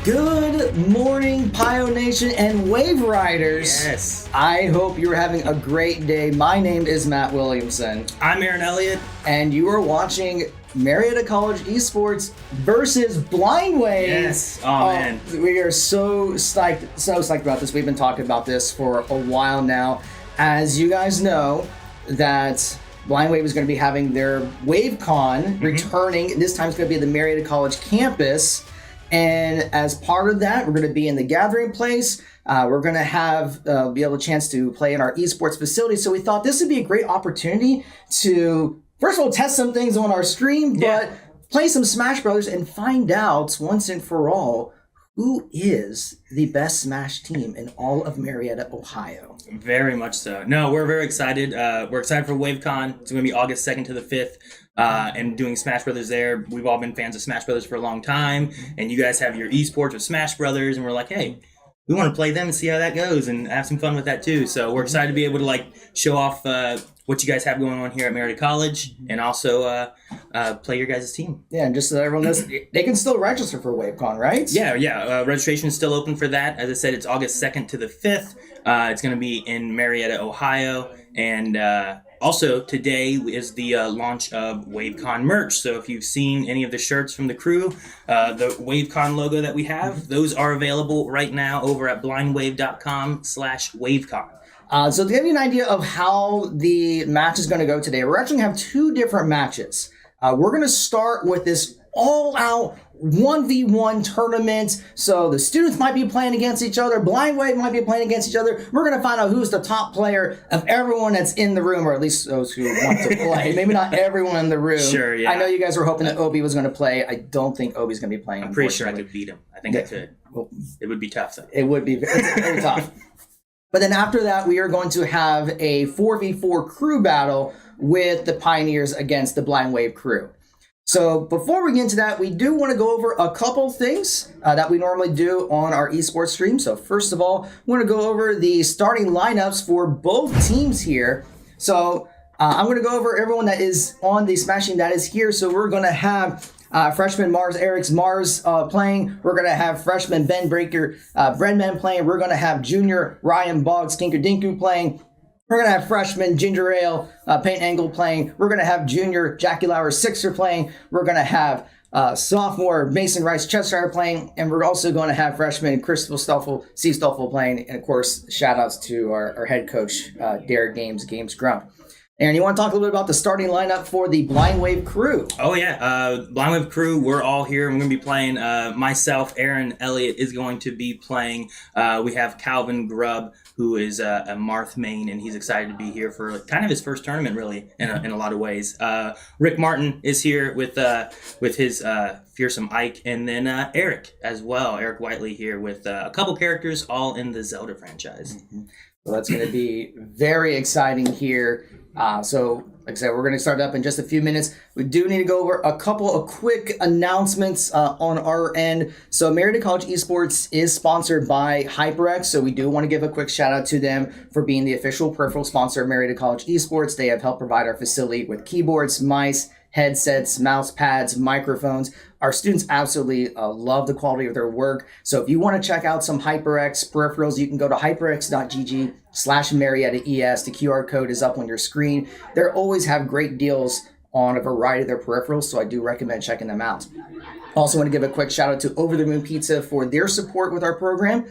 Good morning, Pio Nation and Wave Riders. Yes. I hope you're having a great day. My name is Matt Williamson. I'm Aaron Elliott. And you are watching Marietta College Esports versus Blind Wave. Yes. Oh, man. We are so psyched about this. We've been talking about this for a while now. As you guys know, that Blind Wave is going to be having their WAVECON returning. This time it's going to be at the Marietta College campus. And as part of that, we're going to be in the gathering place. We're going to have be able a chance to play in our esports facility. So we thought this would be a great opportunity to, first of all, test some things on our stream, but play some Smash Brothers and find out once and for all who is the best Smash team in all of Marietta, Ohio. Very much so. No, we're very excited. We're excited for WaveCon. It's going to be August 2nd to the 5th. And doing Smash Brothers there. We've all been fans of Smash Brothers for a long time, and you guys have your esports of Smash Brothers, and we're like, hey, we want to play them and see how that goes and have some fun with that too. So we're excited to be able to show off what you guys have going on here at Marietta College, and also play your guys' team. Yeah, and just so everyone knows, they can still register for WaveCon, right? Yeah. Registration is still open for that. As I said, it's August 2nd to the 5th. It's going to be in Marietta, Ohio, and also, today is the launch of WaveCon merch. So if you've seen any of the shirts from the crew, the WaveCon logo that we have, those are available right now over at blindwave.com/WaveCon. So to give you an idea of how the match is going to go today, we're actually going to have two different matches. We're going to start with this all-out 1v1 tournament. So the students might be playing against each other. Blind Wave might be playing against each other. We're going to find out who's the top player of everyone that's in the room, or at least those who want to play. Maybe not everyone in the room. Sure, yeah. I know you guys were hoping that Obi was going to play. I don't think Obi's going to be playing. I'm pretty sure I could beat him. I think I could. Well, it would be tough, though. It would be very tough. But then after that, we are going to have a 4v4 crew battle with the Pioneers against the Blind Wave crew. So before we get into that, we do want to go over a couple things that we normally do on our esports stream. So first of all, we want to go over the starting lineups for both teams here. So I'm going to go over everyone that is on the Smash team that is here. So we're going to have freshman Eric's Mars playing. We're going to have freshman Ben Breaker Breadman playing. We're going to have junior Ryan Boggs Tinker Dinku playing. We're going to have freshman Ginger Ale Paint Angle playing. We're going to have junior Jackie Lauer Sixer playing. We're going to have sophomore Mason Rice Cheshire playing. And we're also going to have freshman Steve Stoffel playing. And of course, shout outs to our head coach, Derek Games Grump. Aaron, you want to talk a little bit about the starting lineup for the Blind Wave crew? Oh, yeah. Blind Wave crew, we're all here. We're going to be playing. Myself, Aaron Elliott, is going to be playing. We have Calvin Grubb, who is a Marth main, and he's excited to be here for kind of his first tournament, really, in a lot of ways. Rick Martin is here with his Fearsome Ike, and then Eric as well. Eric Whiteley here with a couple characters, all in the Zelda franchise. Mm-hmm. So that's going to be very exciting here. So, like I said, we're going to start up in just a few minutes. We do need to go over a couple of quick announcements on our end. So, Marietta College Esports is sponsored by HyperX. So, we do want to give a quick shout out to them for being the official peripheral sponsor of Marietta College Esports. They have helped provide our facility with keyboards, mice, headsets, mouse pads, microphones. Our students absolutely love the quality of their work. So if you want to check out some HyperX peripherals, you can go to hyperx.gg/MariettaES. The QR code is up on your screen. They always have great deals on a variety of their peripherals, so I do recommend checking them out. Also want to give a quick shout out to Over the Moon Pizza for their support with our program.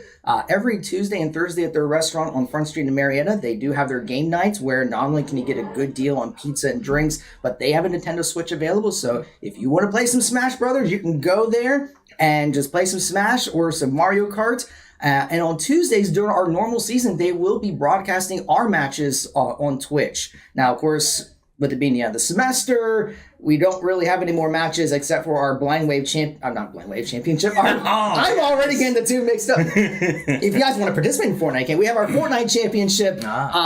Every Tuesday and Thursday at their restaurant on Front Street in Marietta, they do have their game nights where not only can you get a good deal on pizza and drinks, but they have a Nintendo Switch available. So if you want to play some Smash Brothers, you can go there and just play some Smash or some Mario Kart. And on Tuesdays during our normal season, they will be broadcasting our matches on Twitch. Now, of course, with it being the end of the semester, we don't really have any more matches except for our Blind Wave Championship. I'm already getting the two mixed up. If you guys want to participate in Fortnite game, we have our Fortnite Championship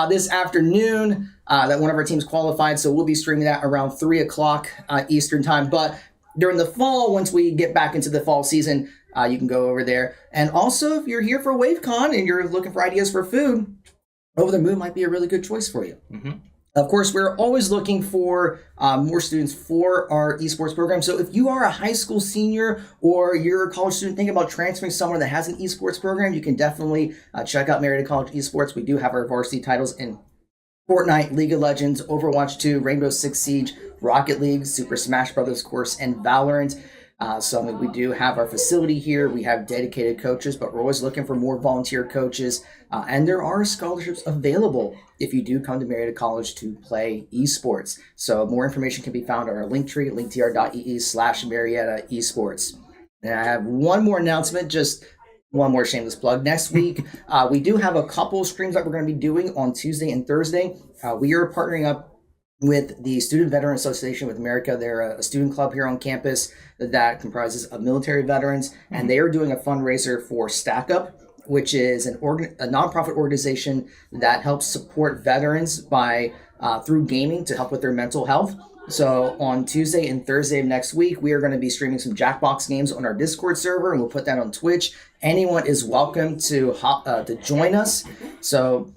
this afternoon that one of our teams qualified, so we'll be streaming that around 3 o'clock Eastern time. But during the fall, once we get back into the fall season, you can go over there. And also, if you're here for WaveCon and you're looking for ideas for food, Over the Moon might be a really good choice for you. Mm-hmm. Of course, we're always looking for more students for our esports program. So if you are a high school senior or you're a college student thinking about transferring somewhere that has an esports program, you can definitely check out Marietta College Esports. We do have our varsity titles in Fortnite, League of Legends, Overwatch 2, Rainbow Six Siege, Rocket League, Super Smash Bros. Of course, and Valorant. So we do have our facility here. We have dedicated coaches, but we're always looking for more volunteer coaches. And there are scholarships available if you do come to Marietta College to play esports. So more information can be found on our link tree, linktr.ee/Marietta Esports. And I have one more announcement, just one more shameless plug. Next week, we do have a couple streams that we're going to be doing on Tuesday and Thursday. We are partnering up with the Student Veteran Association with America. They're a student club here on campus that comprises of military veterans, and they are doing a fundraiser for Stack Up, which is a nonprofit organization that helps support veterans by through gaming to help with their mental health. So on Tuesday and Thursday of next week, we are going to be streaming some Jackbox games on our Discord server, and we'll put that on Twitch. Anyone is welcome to join us. So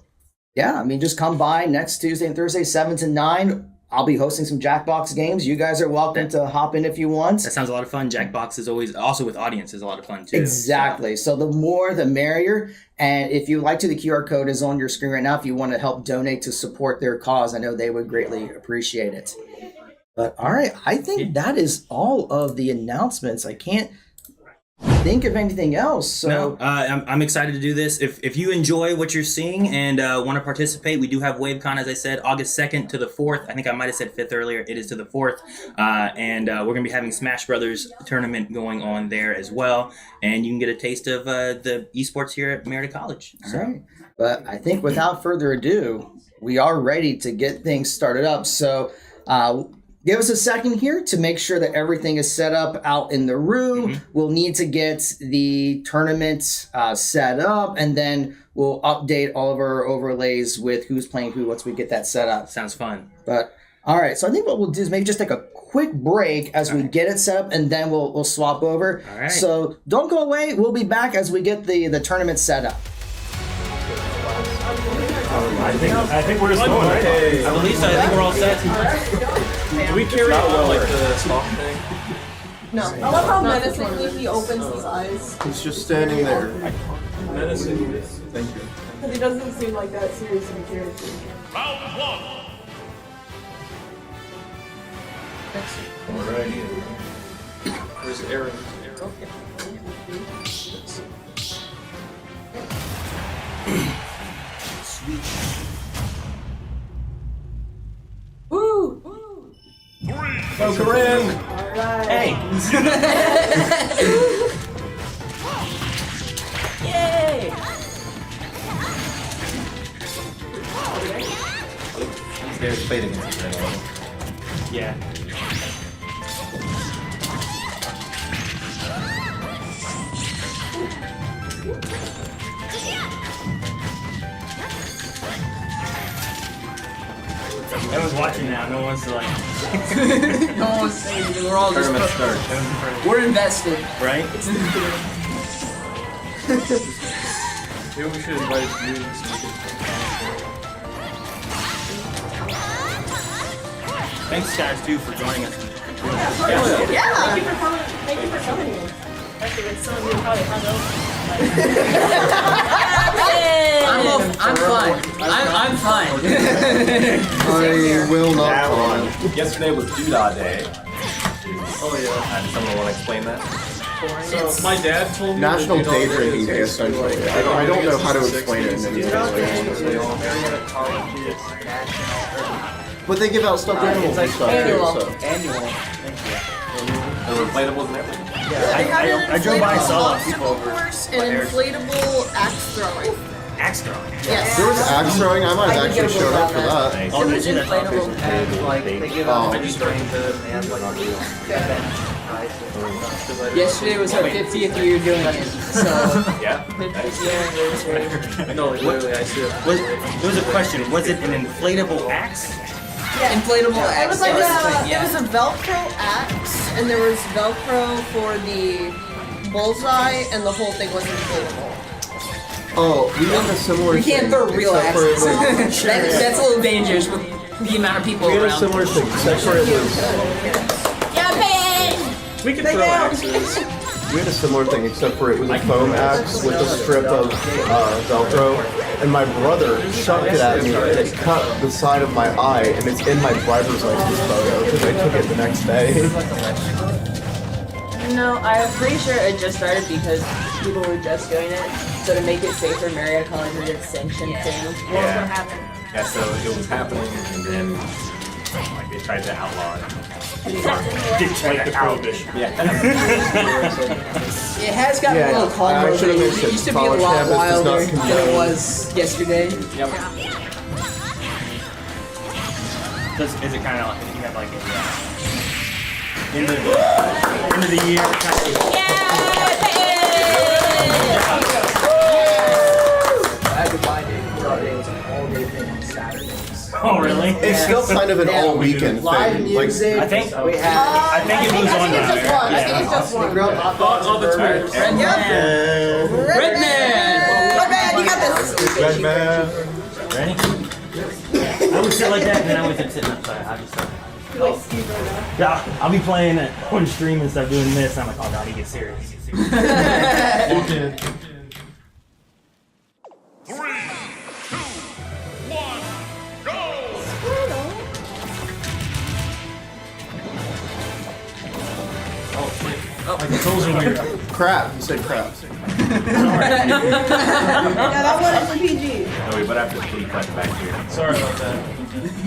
yeah, I mean, just come by next Tuesday and Thursday, 7 to 9. I'll be hosting some Jackbox games. You guys are welcome to hop in if you want. That sounds a lot of fun. Jackbox is always, also with audience, is a lot of fun too. Exactly. So the more, the merrier. And if you like to, the QR code is on your screen right now. If you want to help donate to support their cause, I know they would greatly appreciate it. But all right, I think that is all of the announcements. I can't think of anything else. So no, I'm excited to do this. If you enjoy what you're seeing and want to participate, we do have WaveCon, as I said, August 2nd to the 4th. I think I might have said 5th earlier. It is to the 4th. And we're going to be having Smash Brothers tournament going on there as well. And you can get a taste of the esports here at Marietta College. So. All right. But I think without further ado, we are ready to get things started up. So give us a second here to make sure that everything is set up out in the room. Mm-hmm. We'll need to get the tournament set up, and then we'll update all of our overlays with who's playing who once we get that set up. Sounds fun. But all right, so I think what we'll do is maybe just take a quick break as we get it set up, and then we'll swap over. All right. So don't go away. We'll be back as we get the tournament set up. I think we're just going, right? I believe so. I think we're all set. Do we carry on like the small thing? No. I love how menacingly he opens his eyes. He's just standing there. Menacing. Thank you. Because he doesn't seem like that serious and curious. Round one. Alrighty. Where's Aaron? Woo! Go Corinne! Alright. Hey! Yay! There's played against him. Yeah. Everyone's watching now. No one's like. No one's saying anything. We're all just. Tournament starts. We're invested. Right? Maybe we should invite you. Thanks, guys, too, for joining us. Yeah! Thank you for coming. Thank you for coming here. Actually, some of you probably hung out. I'm fine. I'm fine. I will not call. Yesterday was Doodah Day. Oh yeah. Does someone want to explain that? So my dad told me National that Day Drinking Day, essentially. I don't know how to explain it in any way. But they give out stuffed animals and stuff Annual. too, so. Annual. There were inflatables and everything. I drove by and saw a lot of people over. Course and inflatable axe throwing. Axe throwing. Yes. There was axe throwing, I might have actually showed up for that. Oh, did you? That's Inflatable and like they give out Oh. and like yesterday was our 50th year doing it, so Yeah. 50th year anniversary. No, like literally, I see it. There was a question. Was it an inflatable axe? Inflatable It axe. was like yes, it was a Velcro axe, and there was Velcro for the bullseye, and the whole thing was inflatable. Oh, we have a similar You can't thing, throw real except for it axes. was- That's a little dangerous. the amount of people We had a around. similar thing, except for it was. We can throw axes. We had a similar thing, except for it was a foam axe with a strip of Velcro, and my brother chucked it at me, and it cut the side of my eye, and it's in my driver's license photo because I took it the next day. No, I'm pretty sure it just started because people were just doing it. So to make it safer, Marietta College did a sanctioned thing. Yeah. Yeah, so it was happening, and then like they tried to outlaw it. Like the prohibition. Yeah. It has gotten Yeah, a little calmer. I should have It mentioned, used to be a college lot campus does not wilder than it condone- was yesterday. Yep. Is it kind of like you have like a end of the year kind of? I had to buy it. It was an all-day thing on Saturdays. Oh really? It's still kind of an all-weekend Live thing. music. I think we had. I think it moves on I think it's now. just one. I think it's just one. Grilled hot dogs All the and burgers. Twitters. Redman! Redman, you got this. Red man. Ready? I would sit like that, and then I would sit outside. I just start. Yeah, I'll be playing it on stream and stuff, doing this. I'm like, oh god, he gets serious. My controls are weird. Crap. You said crap. Yeah, that one is a PG. No, we would have to put cut back here. Sorry about that.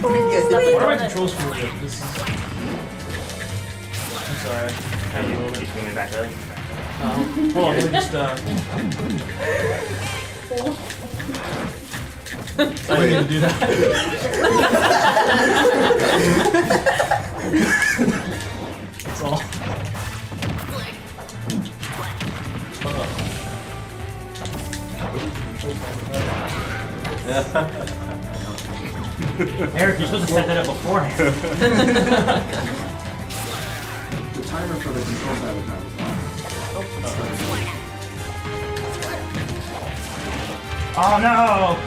Why are my controls for weird? This is. I'm sorry. Have you keep me back early? Hold on, let me just I didn't mean to do that. That's all. Eric, you're supposed to set that up beforehand. The timer for the control pad was not Oh no!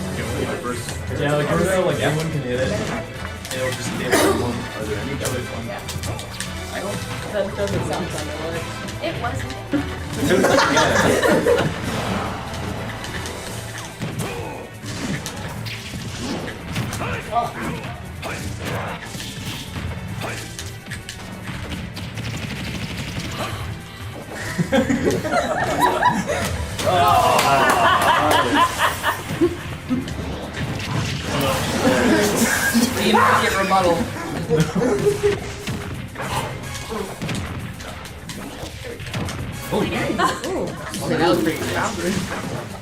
Yeah, like Bruno, like everyone can hit it. It'll just hit one. Are there any other ones? That doesn't sound fun to work. It wasn't. The immediate rebuttal. Okay, that was pretty good.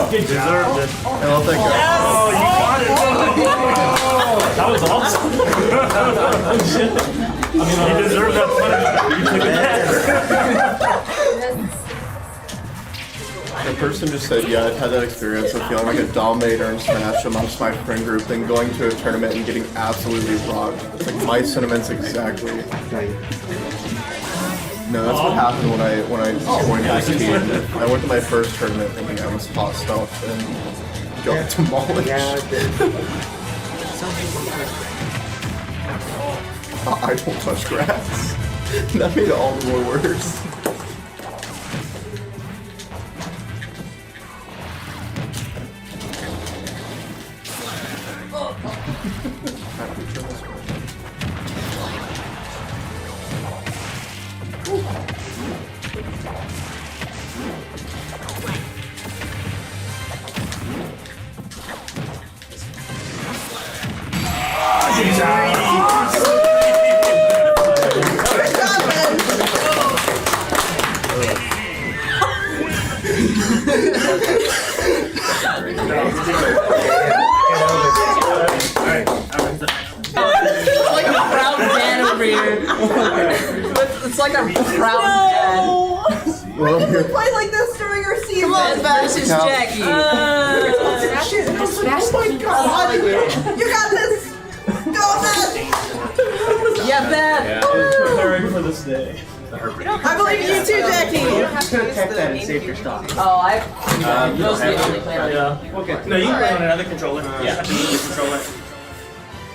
Good job. I don't think Oh, you got it! That was awesome. I mean, you deserve that punishment. You took it. the person just said, yeah, I've had that experience of feeling like a dominator in Smash amongst my friend group, then going to a tournament and getting absolutely rocked. It's like my sentiments exactly. No, that's what happened when I joined this team. I went to my first tournament thinking I was hot stuff and got demolished. I don't touch grass. That made it all the more worse. Well, We play like this during our season. Come on, versus Cal. Jackie. Oh my god! You got this! Go, Beth! Yeah, Beth. Preparing for this day. I believe in you too, Jackie! Protect that and save your stock. Oh, I mostly only play on Yeah. Okay. No, you can play on another controller. Yeah. The controller.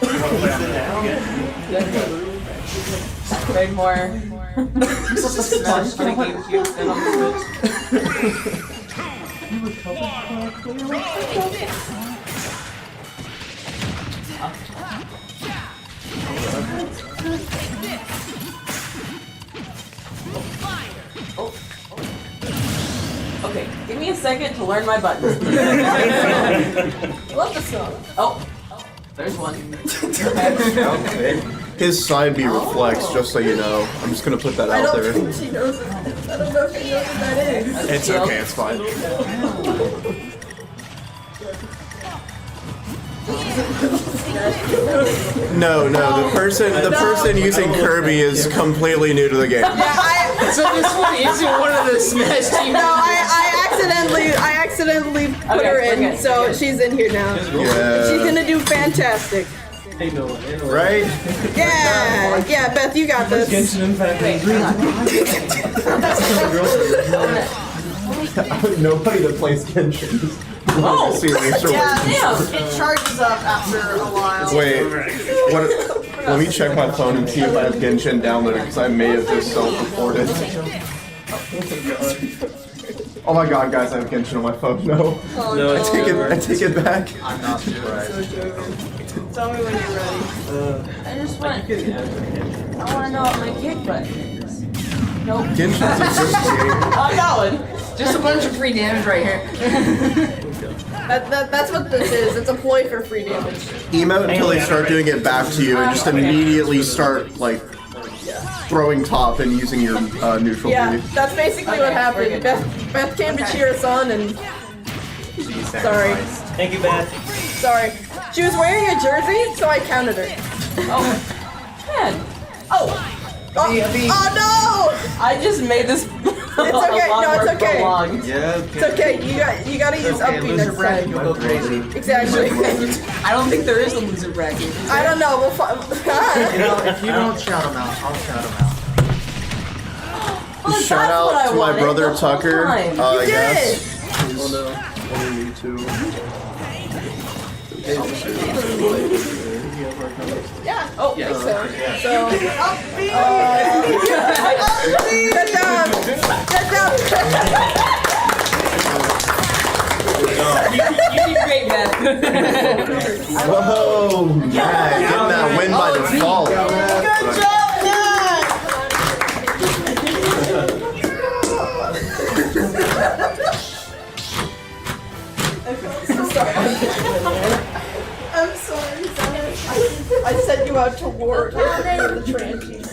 You want to play on that? Trade more. Smash on a GameCube and on the Okay, give me a second to learn my buttons. Love the song. Oh, there's one. His side B reflects, just so you know. I'm just gonna put that I out don't there. think she knows it. I don't know if she knows what that is. It's okay, it's fine. No, the person using Kirby is completely new to the game. So this one isn't one of the Smash Team. No, I accidentally put her Okay, in, we're good, so we're good. she's in here now. She's Yeah. gonna do fantastic. Right? Yeah, Beth, you got this. Wait, hang on. Nobody that plays Genshin. Oh! Serious or Yeah, it charges up after a while. Wait, what? Let me check my phone and see if I have Genshin downloaded, because I may have just self-reported. Oh my god, guys, I have Genshin on my phone. No. No, I take it back. I'm not surprised. Tell me when you're ready. I just want. I want to know what my kick button is. Nope. Genshin's a good game. I got one. Just a bunch of free damage right here. That's what this is. It's a ploy for free damage. Emote until they start doing it back to you, and just immediately start, like, throwing top and using your neutral Yeah, B. that's basically what happened. Beth came to cheer us on, and sorry, Thank you, Beth. sorry. She was wearing a jersey, so I counted her. Oh, man. Oh no! I just made this. It's okay. No, it's okay. Yeah, It's okay. You gotta use up B next time. You'll go crazy. Exactly. I don't think there is a loser bracket. I don't know. We'll find. You know, if you don't shout them out, I'll shout them out. Well, Shout that's what I out to my wanted brother the whole Tucker. time. I You did. guess. Oh no. Only me too. Yeah. Oh, I think so. So. Up B. Good job. Good job. You did great, man. Whoa, yeah, getting that win by default. Good job, Nat. I'm sorry. I sent you out to war for the transies.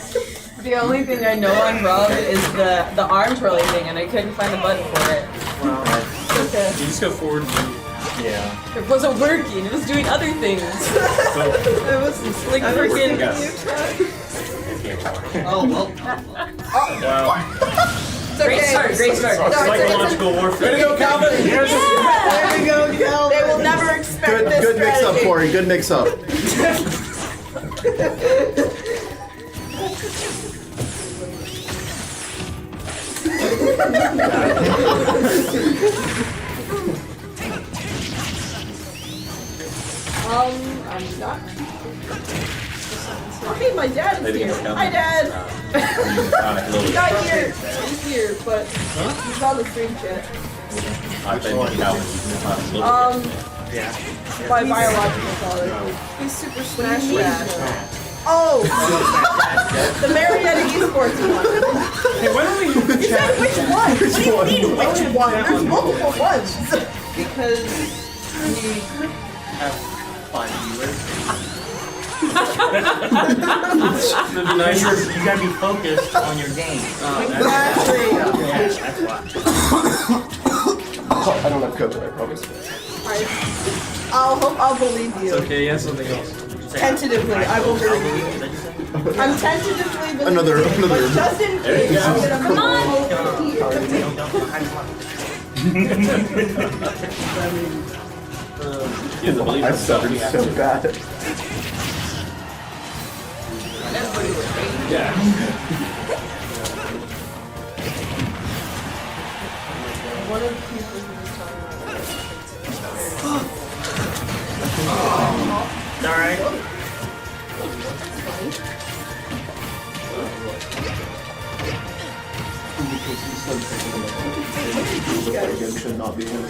The only thing I know on Rob is the arm twirling thing, and I couldn't find the button for it. Okay. You just go forward. Yeah. It wasn't working. It was doing other things. It was Like freaking. Oh, well. It's okay. Great start. Great start. No, it's Psychological warfare. Way to go, Calvin! There we go, Kel. They will never expect this Good mix up, strategy. Corey. Good mix up. I'm not. Okay, my dad is here. Hi, Dad. He's not here. He's here, but he's on the stream chat. My biological father. He's super Smash Dad. Oh! The Marietta Esports one. Hey, why don't we You said which one? What do you mean which one? There's multiple ones. Because we have 5 viewers. Nice. You gotta be focused on your game. Exactly. Yeah, that's why. I don't have COVID, I promise. I'll believe you. Okay, yeah, something else. Tentatively, I will believe you. I'm tentatively believing Another. But just in case, I'm gonna Come on. here. I stuttered so bad. Yeah. One of the people who was talking about Alright. Should not be able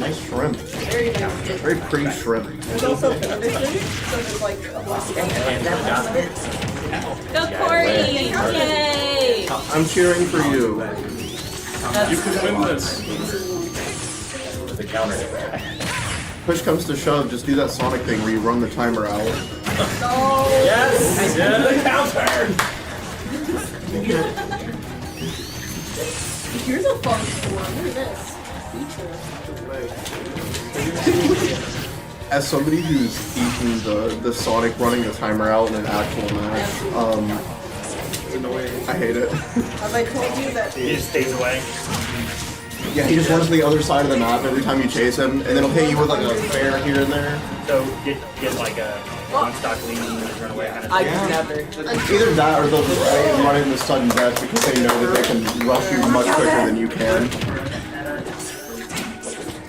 Nice shrimp. Very pretty shrimp. There's also finishes, so there's like a Go Corey! Yay! I'm cheering for you. You could win this. The counter. Push comes to shove, just do that Sonic thing where you run the timer out. Yes! Yeah, the counter! Here's a fun one. Look at this. As somebody who's eaten the Sonic running the timer out in an actual match, I hate it. Have I told you that? He just stays away. Yeah, he just runs to the other side of the map every time you chase him, and then he'll hit you with like a fair here and there. So get like a one stock lead and just run away kind of I thing. could never. Either that or they'll just run into sudden death because they know that they can rush you much quicker than you can.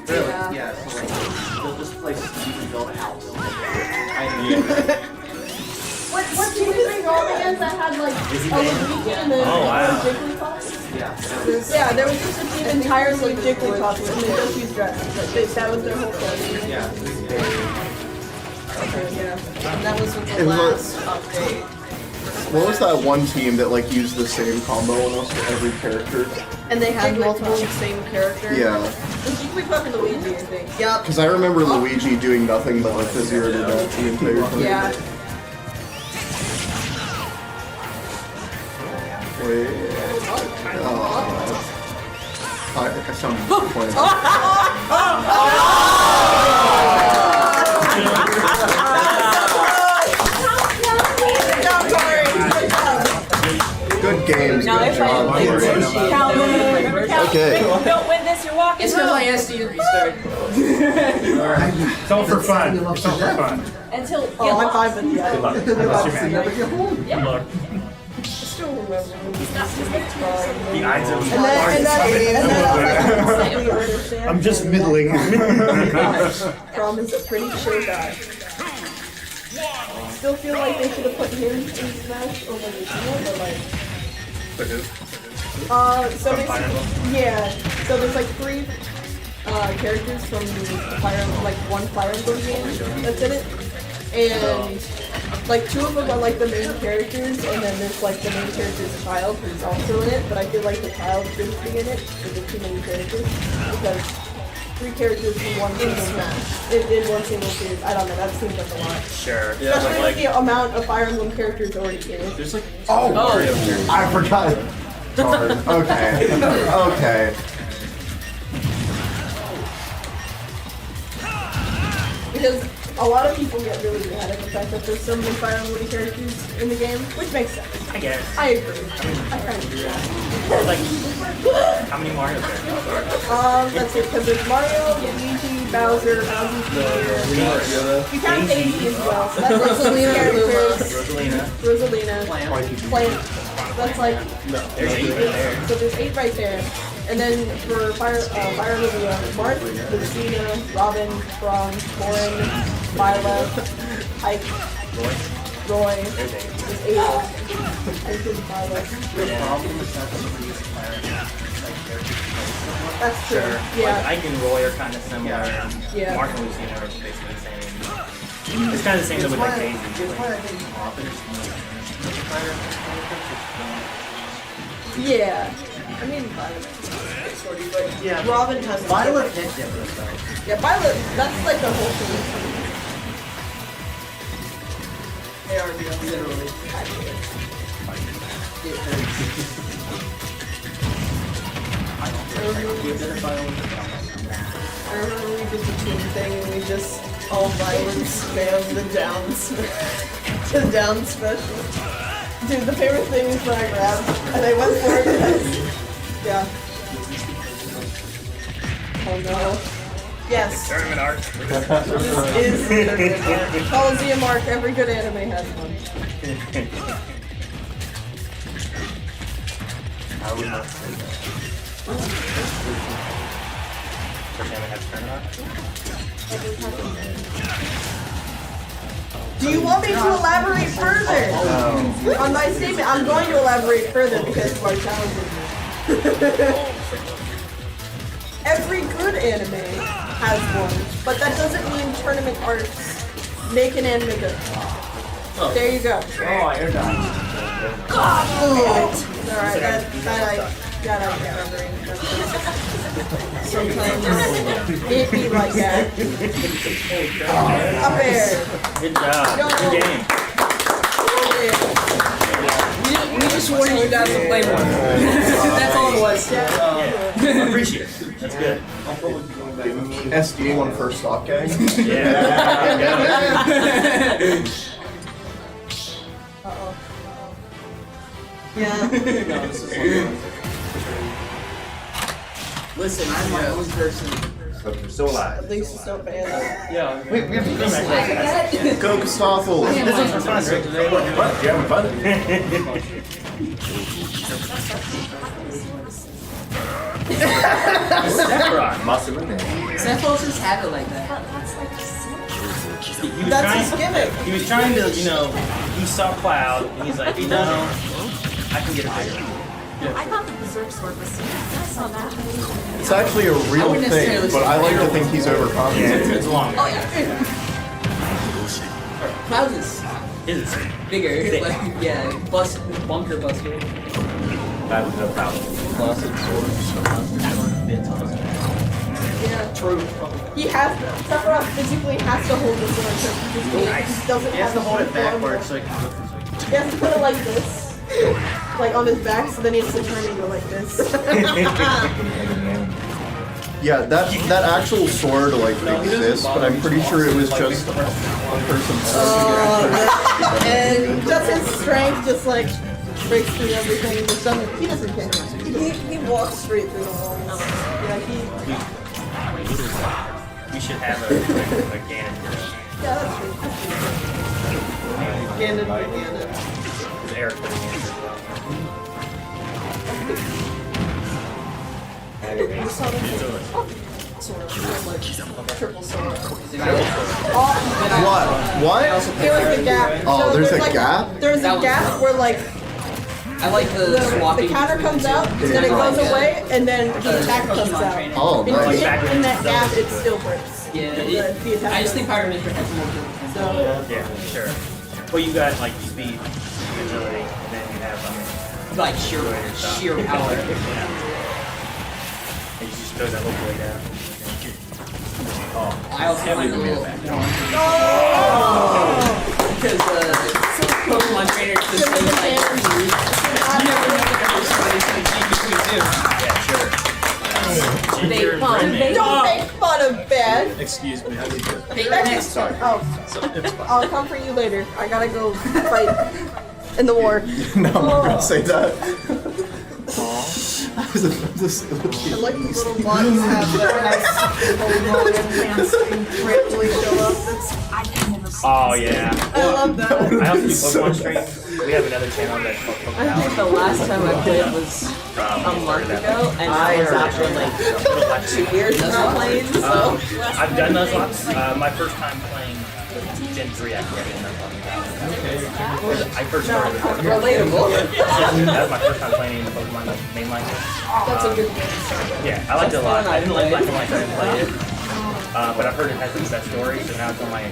Really? Yeah, so like, they'll just place you can build a house. What do you think all the ends that had like a Luigi and then Jigglypuff? Yeah, there was just a team entirely Jigglypuff and they just used dresses. Like that was their whole thing. Yeah. Yeah. And that was with the It was last update. What was that one team that like used the same combo almost for every character? And they had multiple same characters. Yeah. Jigglypuff and Luigi, I think. Yep. Because I remember Luigi doing nothing but like the zero to death the entire time. Yeah. Wait. I sound disappointed. Good games, Now good if I job. had played Corey. Sushi, remember Cal? Okay. Don't win this, you're walking It's because home. I asked you to restart. It's all for fun. It's all for fun. Until Oh, I'm fine with that. Good luck. Good luck, man. Yeah. Good luck. I still remember. The eyes of And then I'm just middling. Prom is a pretty chill guy. Still feel like they should have put him in Smash over the team, but like. So basically, yeah. So there's like 3 characters from one Fire Emblem game that's in it, and like 2 of them are like the main characters, and then there's like the main character's child who's also in it. But I feel like the child shouldn't be in it because there's too many characters because 3 characters in one single match. In one single series. I don't know, that seems like a lot. Sure. Especially with the amount of Fire Emblem characters already in it. There's like I forgot. Darn. Okay. Okay. Because a lot of people get really mad at the fact that there's so many Fire Emblem characters in the game, which makes sense. I guess. I agree. I kind of agree. Like, how many Mario characters? That's it, because there's Mario, Luigi, Bowser, Bowser's Jr. You count Daisy as well, so that's Rosalina characters. Rosalina. Plant. That's like, There's 8 right there. so there's 8 right there. And then for Fire Emblem, Marth, Lucina, Robin, Braum, Lauren, Violet, Ike, Roy. There's 8. There's 8. Ike and Violet. That's true. Sure. Yeah. Like Ike and Roy are kind of similar. Yeah. Mark and Lucina are basically the same. It's kind of the same with like Daisy. Yeah. I mean, Violet. But Yeah. Robin has Violet hit different though. Yeah, Violet. That's like the whole thing. They are literally. I remember we did the team thing and we just all violence spammed the downs, the down special. Dude, the favorite thing is when I grabbed and I went for it. Yeah. Oh no. Yes. Tournament art. This is tournament art. Coliseum arc. Every good anime has one. I would not say that. First time I have tournament art? Do you want me to elaborate further on my statement? I'm going to elaborate further because you are challenging me. Every good anime has one, but that doesn't mean tournament arcs make an anime good. There you go. Oh, you're done. Alright, that I remember. Sometimes it be like that. Up air. Good job. Good game. We just wanted you guys to play more. That's all it was. Yeah. Appreciate it. That's good. SDA won first stock gang. Yeah. Listen, I'm my own person. But you're still alive. At least it's not bad. Yeah. We have to Climax. Go Stoffel. This one's for fun, right? What? You having fun? Sephiroth. Must have been there. Sephiroth just have it like that. He was That's trying, his gimmick. He was trying to, he saw Cloud, and he's like, no, I can get it bigger. I thought the Berserk sword was serious. I saw that. It's actually a real wouldn't thing, necessarily but I like to think he's overcompensating. It's long. Oh yeah. Cloud is Is it? bigger. Like, yeah, bunker buster. That was no problem. Yeah. True. He has Sephiroth physically has to hold the sword because he doesn't have to hold it backwards. so I can look this way. He has to put it like this. Like on his back, so then he has to turn and go like this. Yeah, that actual sword exists, but I'm pretty sure it was just one person's And just his strength just breaks through everything. He doesn't care. He walks straight through the walls. Yeah, We should have a Ganon. yeah, that's true. Ganon. Because Eric was Ganon as well. Triple sword. What? There was a gap. Oh, So there's a like, gap? There's a gap where I like the the swapping. counter comes out, then it goes away, and then the attack comes out. Oh, And if you nice. hit in that gap, it still breaks. Yeah, The attack I just think does. Pyro Ninja has more kills. So, Yeah, sure. Well, you got like speed, agility, and then you have Like sheer power. and you just throw that whole way down. I also find a little because Pokemon trainer just says like you never know the somebody's gonna change between two. Yeah, sure. Make fun. don't make fun of bad. Excuse me, how do you do it? Take the next Oh, I'll come for you later. I gotta go fight in the war. No, I'm not gonna say that. I was about to say I like the little ones have their nice randomly show up. I can never see Oh yeah. I love that. I also do So Pokemon streams. We have another channel that's called I think the Promotional. last time I played was a month ago, and I was after like 2 years of not playing, so. I've done those lots. My first time playing Gen 3, I forget what I first started with Pokemon. Relatable. That was my first time playing the Pokemon mainline. That's a good game. Yeah, I liked it a lot. I didn't like Black and White, so I didn't play it. But I've heard it has the best story, so now it's on my.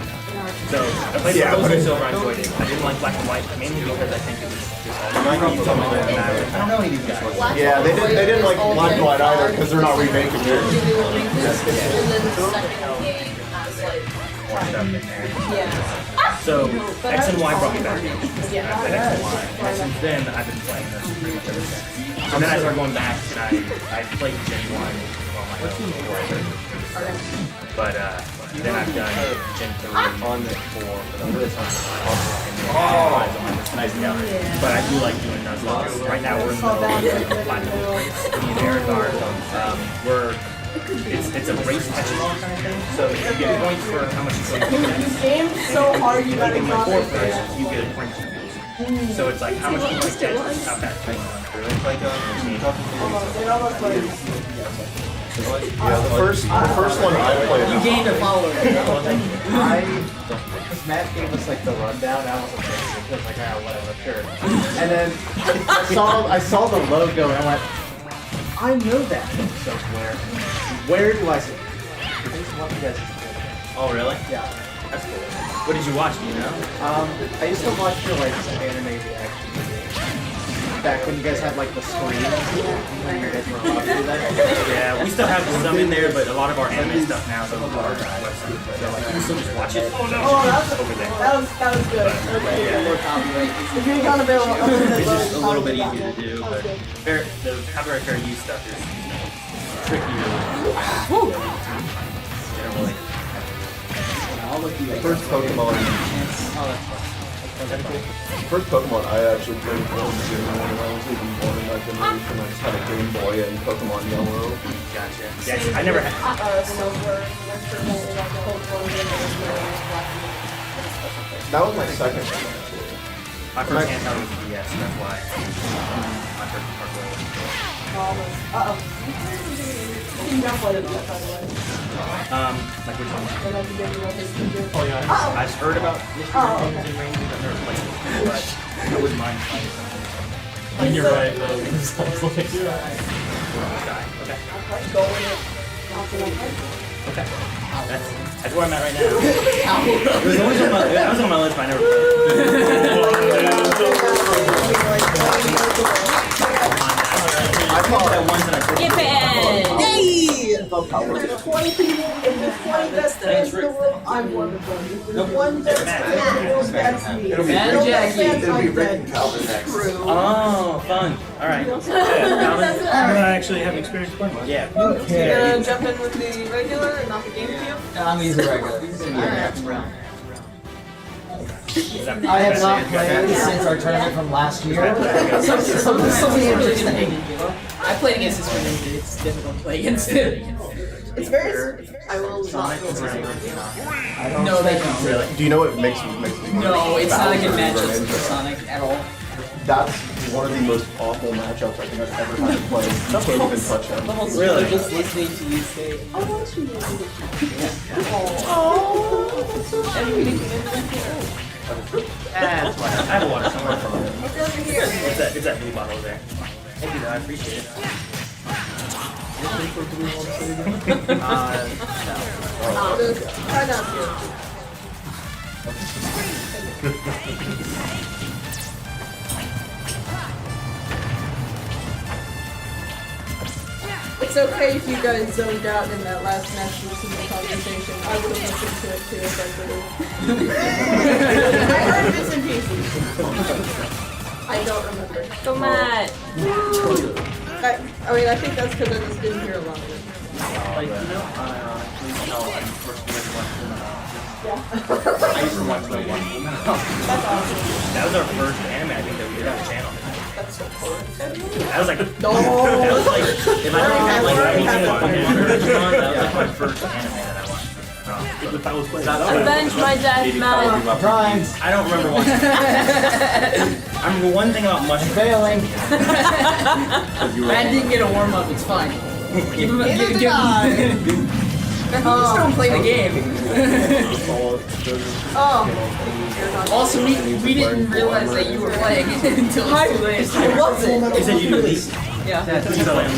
So I played Gold and Silver, I enjoyed it. I didn't like Black and White mainly because I think it was just all I don't know any of these guys. Yeah, they didn't like Black and White either because they're not remaking it. And then the second game has like More stuff in there. Yeah. So X and Y brought me back. I played X and Y, and since then I've been playing this pretty much ever since. And then I started going back, and I played Gen 1 on my own before I started. But then I've done Gen 3 on the 4 for the first time, and then on the Nice gallery. But I do like doing Nuzlocke. Right now we're in the middle of finding the race. Me and Eric are. It's a race echelon kind of thing. So you get points for how much you play. You game so hard you gotta Like not fourth place, you get points. So it's like how much you play not that thing. It's like Yeah, the first one I played. You gained a follower. Because Matt gave us like the rundown, I wasn't thinking. It was like, ah, whatever, sure. And then I saw the logo and I went, I know that from somewhere. Where do I see it? I just want you guys to see it. Oh really? Yeah. That's cool. What did you watch? Do you know? I used to watch your like some anime reaction videos. Back when you guys had like the screen. When you guys were allowed to do that. Yeah, we still have some in there, but a lot of our anime stuff now is on our website. So like, you can still just watch it. Oh, Over there. that was good. Okay. More copyright. If you're gonna be able It's just a little bit easier to do, but the copyright fair use stuff is trickier. They don't really. I'll look you like First Pokemon. First Pokemon I actually played when I was even born in that generation. I just had a Game Boy and Pokemon Yellow. Gotcha. Yeah, I never had. That was my second one actually. My first handheld was the DS, that's why. My first hardware was like which one? Oh yeah, I just heard about Mystery Rings and Rangers. I've never played it, but I wouldn't mind playing something. And you're right, though. It sounds like Okay. That's where I'm at right now. It was always on that was on my list, but I never I thought that ones that I Skip it! Yay! There's 20 people, and the 20 best fans in the world, I'm one of them. The one best fan in the world, that's me. It'll be Bad No Jackie. best fans, It'll be I'm Rick dead. and Calvin next. Oh, fun. Alright. I actually have experience playing one. Yeah. You gonna jump in with the regular and not the game cube? I'm using regular. Alright. I have not played since our tournament from last year. Something interesting. I played against this one. It's difficult to play against it. It's very. I will not. No, they don't. Really? Do you know what makes me No, it's not a good Bowser matchup Greninja? for Sonic at all. That's one of the most awful matchups I think I've ever had to play. Can't even touch him. Really? Just listening to you say. That's why I have a water somewhere from it. Look over here. It's that blue bottle there. Thank you, though. I appreciate it. Try not to. It's okay if you guys zoned out in that last match listening to the conversation. I would have listened to it too if I could have. I heard bits and pieces. I don't remember. Go Matt! I mean, I think that's because I just didn't hear a lot of it. Like, you know, I first Yeah. I used to watch the one. That's awesome. That was our first anime I think that we did on the channel. That's so cool. That was like, No. that was like, if I don't have like anything on that was like my first anime that I watched. Avenge my death, Matt! Trying. I don't remember watching it. I remember one thing about mushrooms. Failing. Matt didn't get a warm up. It's fine. Give him. Neither did Give I. him. Just don't play the game. Oh. Also, we didn't realize that you were playing until it's too late. I wasn't. They said you do these. Yeah. So like, I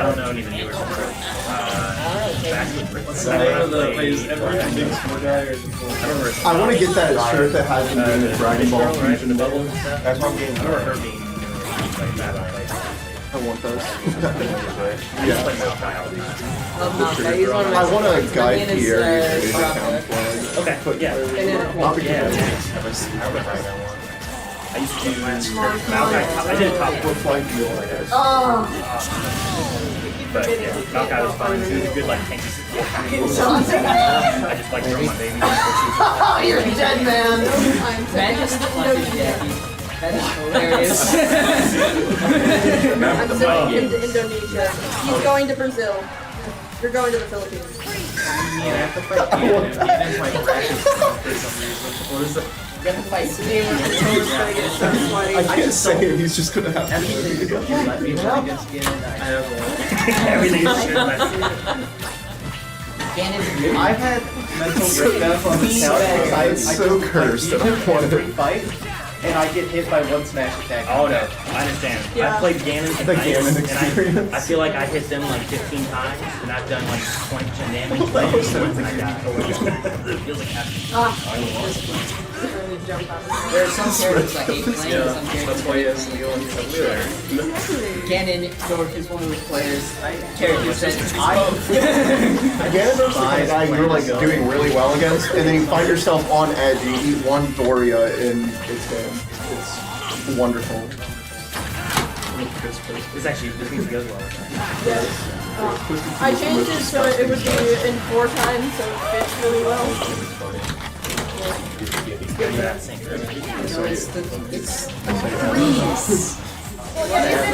don't know any of the newer stuff. I want to get that shirt that has him doing the Dragon Ball Fusion bubble. That's what I'm getting. I remember her being like that. I want those. I used to play Malachi all the time. I want a Guy His name is, Fieri Trading Baraka. Account flag. Okay, but yeah. Not because Yeah, of I remember having that one. I used to do Malachi. I did a top four like you all, I guess. but yeah, Malachi was fun. He was a good like tanky support. I just like throw my baby. Oh, you're dead, man. Man just punches Jackie. That is hilarious. I'm sending him to Indonesia. He's going to Brazil. You're going to the Philippines. I have to fight Ian, and Ian's my practice for some reason. What is it? You have to fight Steve. Yeah. I can't say it, he's just gonna have to. Everything you let me play against Ian, I have Everything is shit. I've had mental breakdowns on the couch because I so cursed that I beat him wanted every fight, and I get hit by one smash attack. Oh no, I understand. Yeah. I've played Ganon and The Ice, Ganon and experience. I feel like I hit them like 15 times, and I've done like 20 damage once, and I die. It feels like There are some characters I hate playing, and some characters That's why he has Leo and there. Ganon Dork is one of those players. Characters that Again, those guys you're like doing really well against, and then you find yourself on edge and you eat one Doria and it's dead. It's wonderful. this actually this means it goes well. Yes. I changed it so it would be in 4 times, so it fits really well. No, it's Well, yeah, it's in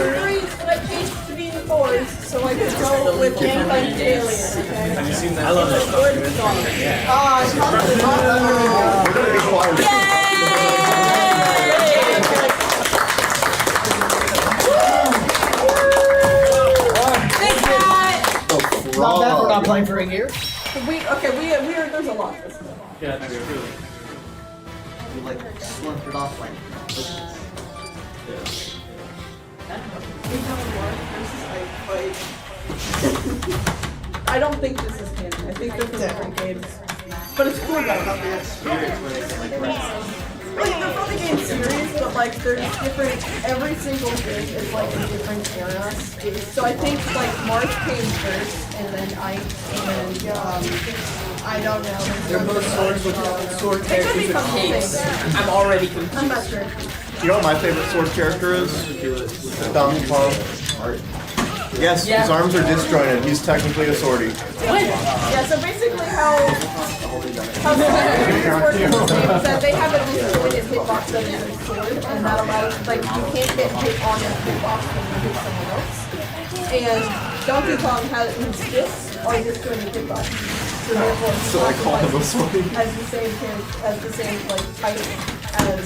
3s, but I changed it to be in 4s, so I could go with Gangplank Alien, okay? I love that stuff. We're gonna be quiet. Not bad for not playing for a year. There's a lot of this stuff. Yeah, that's true. You like slumped it off like. I don't think this is canon. I think they're from different games. But it's cool though. Like, they're from the game series, but like there's different, every single game is like a different era. So I think like Marth came first, and then Ike, and I don't know. They're both sword They could characters become with the capes. same. I'm already confused. I'm not sure. You know what my favorite sword character is? Donkey Kong. Yes, Yeah. his arms are disjointed. He's technically a swordie. Yeah, so basically how characters work in this game is that they have a disjointed hitbox that is their sword, and that allows, like, you can't get hit on a hitbox when you hit someone else. And Donkey Kong has his fists are disjointed hitbox. So therefore, So I call him a swordie. as the same like type as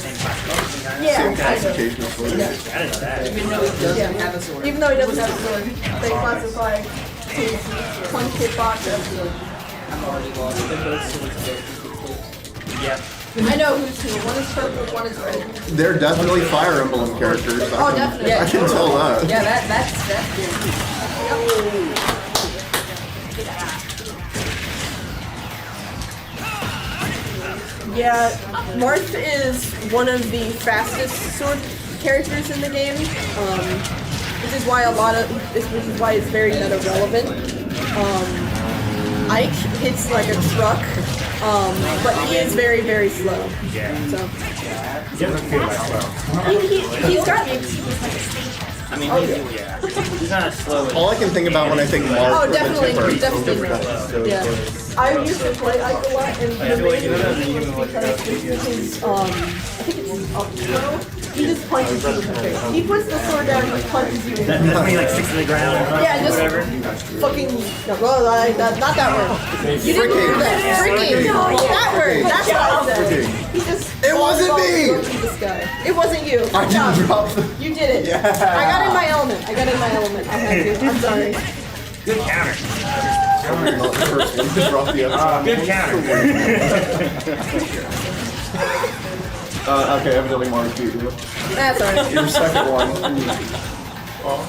Same kind of. classification of swordie. Yeah. I didn't know that. Even though he doesn't have a sword. Even though he doesn't have a sword, they classify his punch hitbox as sword. I'm already lost. Yeah. I know who's who. One is purple, one is red. They're definitely Fire Emblem characters. Oh, definitely. I can tell that. Yeah, that's good. Yeah, Marth is one of the fastest sword characters in the game, which is why it's very meta relevant. Ike hits like a truck, but he is very, very slow. So He doesn't feel that slow. he's got. I mean, yeah. He's not as slow as All I can think about when I think Mark Oh, with the definitely, Tipper. definitely. Yeah. I used to play Ike a lot, and the main reason was because his, I think it's up throw. He just punches you in the face. He puts the sword down and punches you in the that's face. when he like sticks to the ground and Yeah, just whatever. fucking, no, well, not that word. You didn't do that. Freaking. That word, that's what I said. He just. It wasn't me! This guy. It wasn't you. I Good job. didn't drop the... You did it. Yeah. I got in my element. I had to. I'm sorry. Good counter. Not the first one to drop the other. Good counter. Okay, evidently Mark beat you. That's alright. Your second one.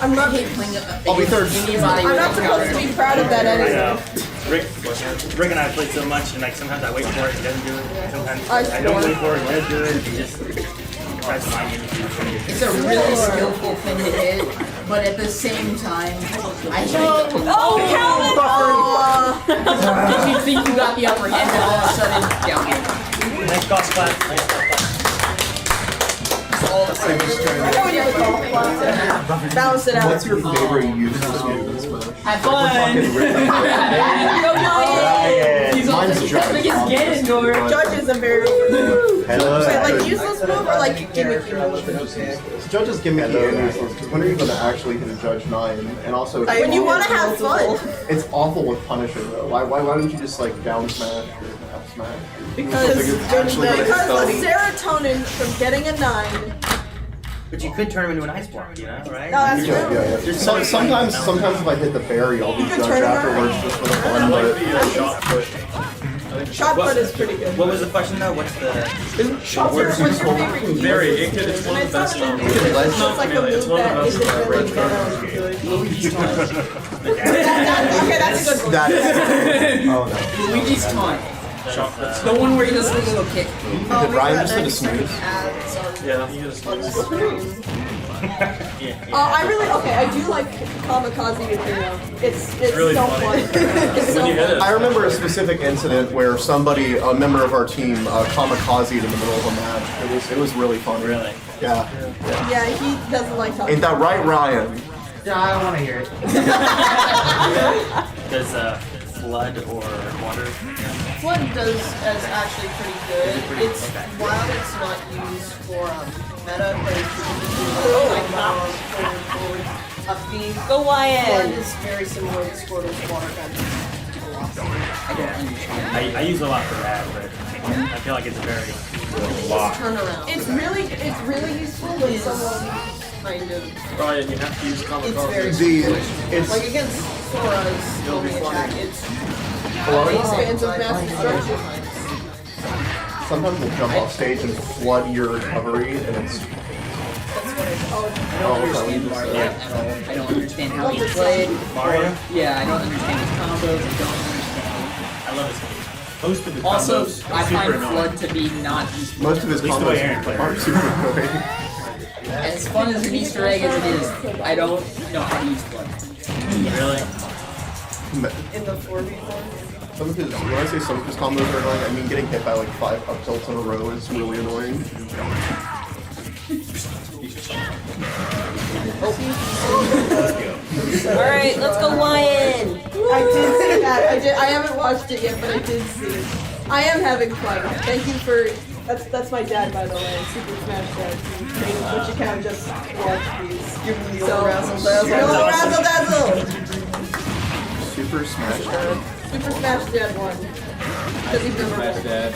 I'm not. I'll be third. I'm not supposed to be proud of that I anyway. know. Rick and I played so much, and like sometimes I wait for it, he doesn't do it. Sometimes I I don't wait for it, he does do it. He just tries to find me. It's a really skillful thing to hit, but at the same time, I hate Oh, Calvin! you think you got the upper hand, and all of a sudden, down here. Nice cross clap. All the Balance it out. What's your favorite useless move in Smash? Have fun. Go Ryan! He's Mine's also Judge. against Ganondorf. Judge is a very Hello. Wait, like useless move or like gimmicky move? Judge is gimmicky and useless because when are you going to actually hit a Judge 9? And also, it's When you awful- want to have fun. It's awful with Punisher though. Why don't you just like down smash or up smash? Because Like, it's actually gonna hit because of somebody. serotonin from getting a 9. But you could turn him into an ice block, you know, right? No, that's Yeah, true. yeah, yeah. Sometimes if I hit the berry, I'll be could Judge turn around. afterwards just for the fun. But Shot put is pretty good. What was the question though? What's the Shot put, what's your favorite use? Very, it's one of the best. It's like a move that isn't really good. Okay, that's a good one. that is. Oh no. Luigi's taunt. The one where he does the little kick. Did Ryan just hit a snooze? Yeah, he just I really I do like Kamikaze with Hero. It's really so funny. fun. It's so when you hit fun. it. I remember a specific incident where somebody, a member of our team, kamikazed in the middle of a match. It was really fun. really? Yeah. Yeah, he doesn't like talking. Ain't that right, Ryan? Yeah, I don't want to hear it. Does flood or water? Flood does is actually pretty good. It's while it's not used for meta, but it's like forward, up B. Go Flood Wyatt! is very similar to Squirtle's water gun. I don't understand. I use a lot for that, but I feel like it's very Turn around. It's really useful when someone. Kind of. Ryan, you have to use It's Kamikaze. very It's like against Sora's homing attack. It's Fans of mass destruction. sometimes we'll jump off stage and flood your recovery, and it's. that's what it's. Oh, understand Mario at all. I don't understand how he played. Mario. Yeah, I don't understand his combos. I don't understand. I love his game. Most of the Also, combos I are super find annoying. Flood to be not useful. Most of his At least the way Aaron combos plays. aren't super annoying. As fun as an Easter egg as it is, I don't know how to use Flood. Really? In the 4v4. Some of his, when I say some of his combos are annoying, I mean getting hit by like 5 up tilts in a row is really annoying. Alright, let's go Wyatt! I did see that. I haven't watched it yet, but I did see it. I am having fun. Thank you for. That's my dad, by the way. Super Smash Dad. But you can't just watch these. Give me the old razzle dazzle. The old razzle dazzle. Super Smash Dad. Super Smash Dad one. Because he's number one. Dad.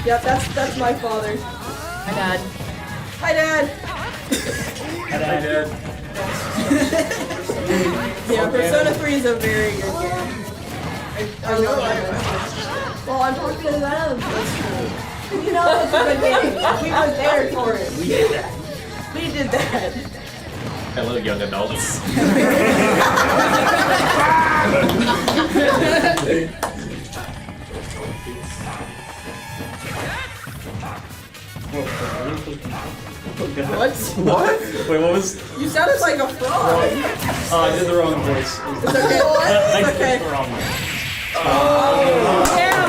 Yep, that's my father. Hi Dad. Hi, Dad. Hi, Dad. Yeah, Persona 3 is a very good game. I know. Well, I'm talking to them. That's true. You know, it's a good game. We were there for it. We did that. We did that. Hello, young adults. What? What? Wait, what was? You sounded like a frog. Oh, I did the wrong voice. It's okay. It's okay. The wrong way. Yeah,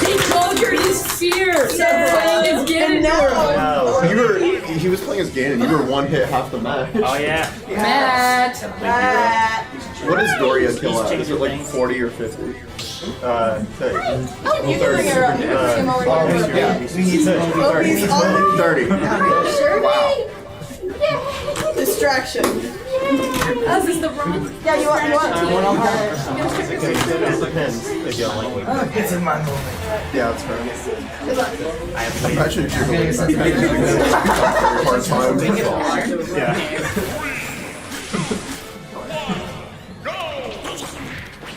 He conquered his fear! So playing his Ganondorf! He was playing as Ganon. You were one hit half the match. Oh yeah. Matt! What does Doria kill at? Is it like 40 or 50? You can bring her up. You can bring him over here. We need some. Oh, he's on 30. Wow. Distraction. This is the wrong. Yeah, you want It depends if you don't like it. It's in my moment. Yeah, that's fair. I'm actually jiggling. I'm having a hard time. Yeah.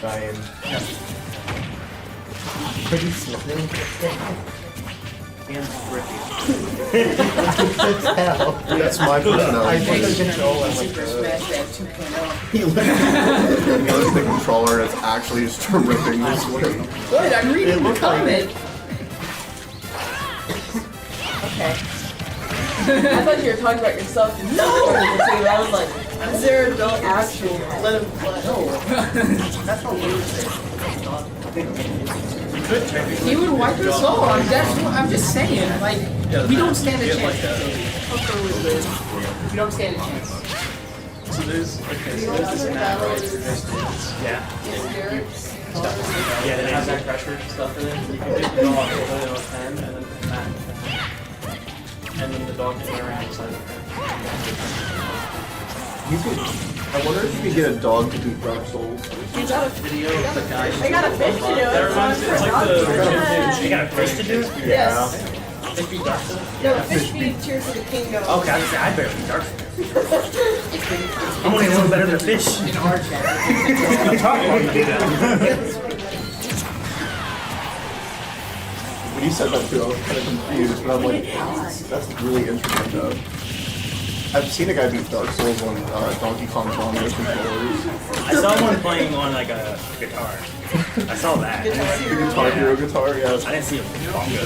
Ryan. Pretty slipping. That's my I personality. take the control and Super Smash Bros. 2.0. He loves the controller and it's actually just ripping this way. Good, I'm reading the comment! Okay. I thought you were talking about yourself. No! I was like, Is there adult action? Let him play. that's how weird it is. He would wipe your soul. I'm just saying. Like, we don't stand a chance. We don't stand a chance. So there's this map right for distance. Yeah. Yeah, it has that pressure stuff in it. You can just go off of it on 10 and then come back. And then the dog can run around inside the pen. I wonder if you could get a dog to beat Dark Souls. You got a Video of the guy. They got a fish to do it. That reminds me, it's like the. You got a fish to do? Yes. Fish beat Dark Souls? No, fish feed Tears of the Kingdom. Okay, I was gonna say, I better be Dark Souls. I'm only a little better than a fish. In our chat. When you said that too, I was kind of confused, but I'm like, that's really interesting though. I've seen a guy beat Dark Souls on Donkey Kong Bongo controllers. I saw one playing on like a guitar. I saw that. The Guitar Hero guitar, yeah. I didn't see a bongo.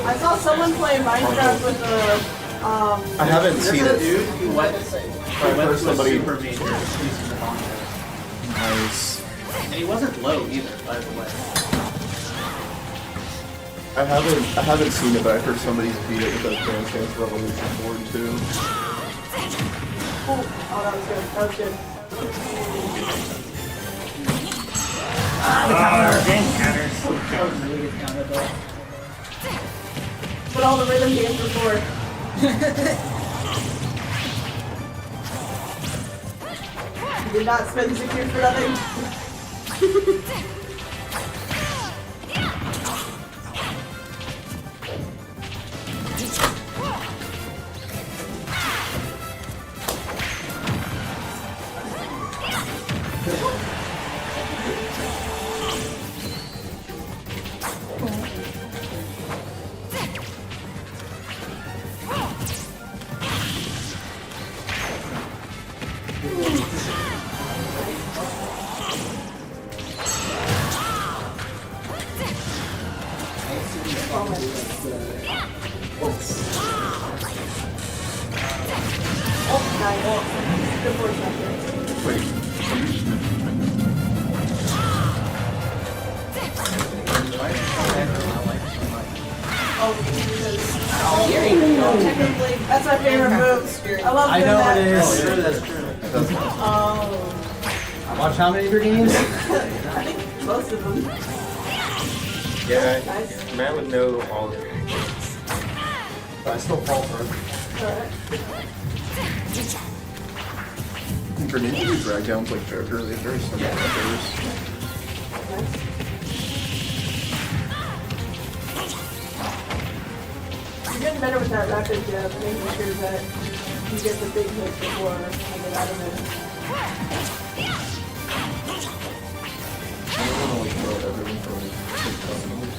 I saw someone playing Minecraft with a I haven't seen it. Dude who went I've heard somebody. super major using the bongo. Nice. And he wasn't low either, by the way. I haven't seen it, but I heard somebody's beat it with a Dance Dance Revolution board too. Oh, that was good. That was good. The game counters. That was really good counter though. But all the rhythm games before. You did not spend 6 years for nothing. Technically, that's my favorite move. I love I doing know that. it is. Sure, that's true. I watched how many of your games? I think most of them. Yeah, Nice. Matt would know all of it. But I still fall for it. Alright. For ninja do drag downs like Joker, they're very similar to others. You're getting better with that rapid jab, making sure that you get the big hit before you get out of it. I don't want to like throw everything from big companies.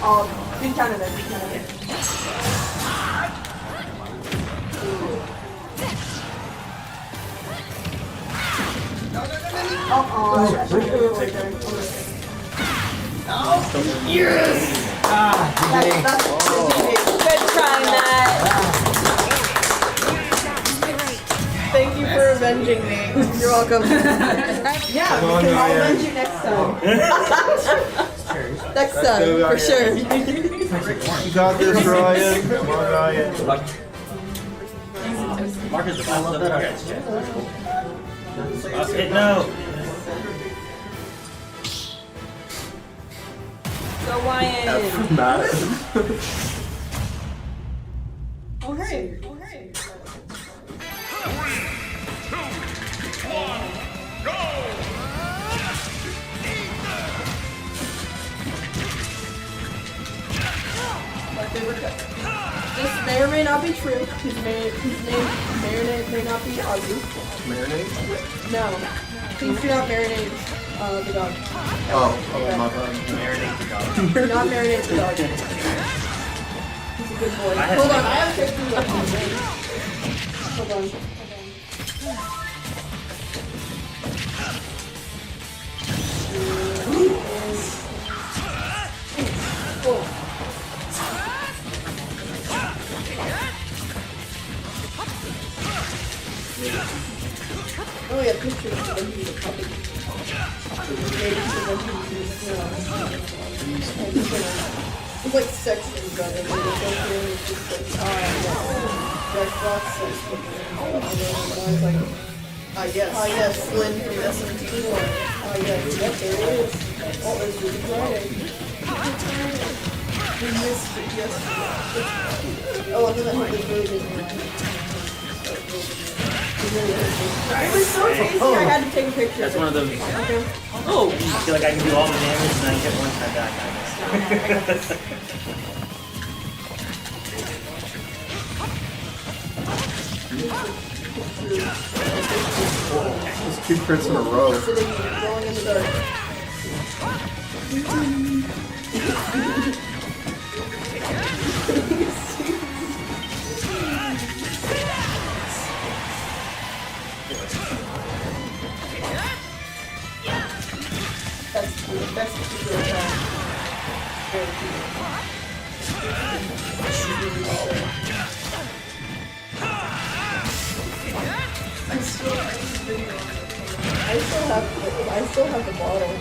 Oh, big counter there, big counter there. Yes! Ah, GG. Good try, Matt. Thank you for avenging me. You're welcome. Yeah, I'll avenge you next time. Next time, for sure. You got this, Ryan. Come on, Ryan. Marcus, the love that. Okay, no. Go Ryan. Matt. Okay. My favorite cut. This may or may not be true. His name may or may not be Ozzy. Marinade? No. Please do not marinate the dog. Oh, my bad. Marinate the dog. Do not marinate the dog. He's a good boy. Hold on, I have pictures of him. Hold on. maybe it's like sex is done and it's just like, Xbox sex. And then I was like, yes, Flynn from SMT1. Yes, yep, there it is. Oh, it's Good Friday. We missed it yesterday. Oh, and then I had this really good one. It was so tasty, I had to take a picture. That's one of those. Okay. Oh, I feel like I can do all the damage and then I get one time back. It's 2 crits in a row. Sitting here, going in the dark. That's the best particular time. Very cute. I still have the bottle.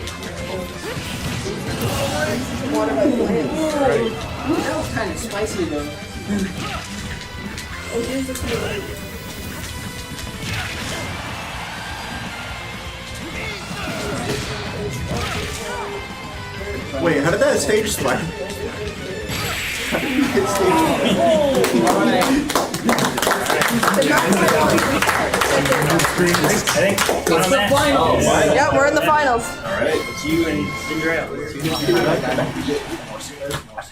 Water by plants. That was kind of spicy though. Oh, here's the feeling. Wait, how did that stage swipe? It's the finals. Yeah, we're in the finals. Alright, it's you and Cinderella.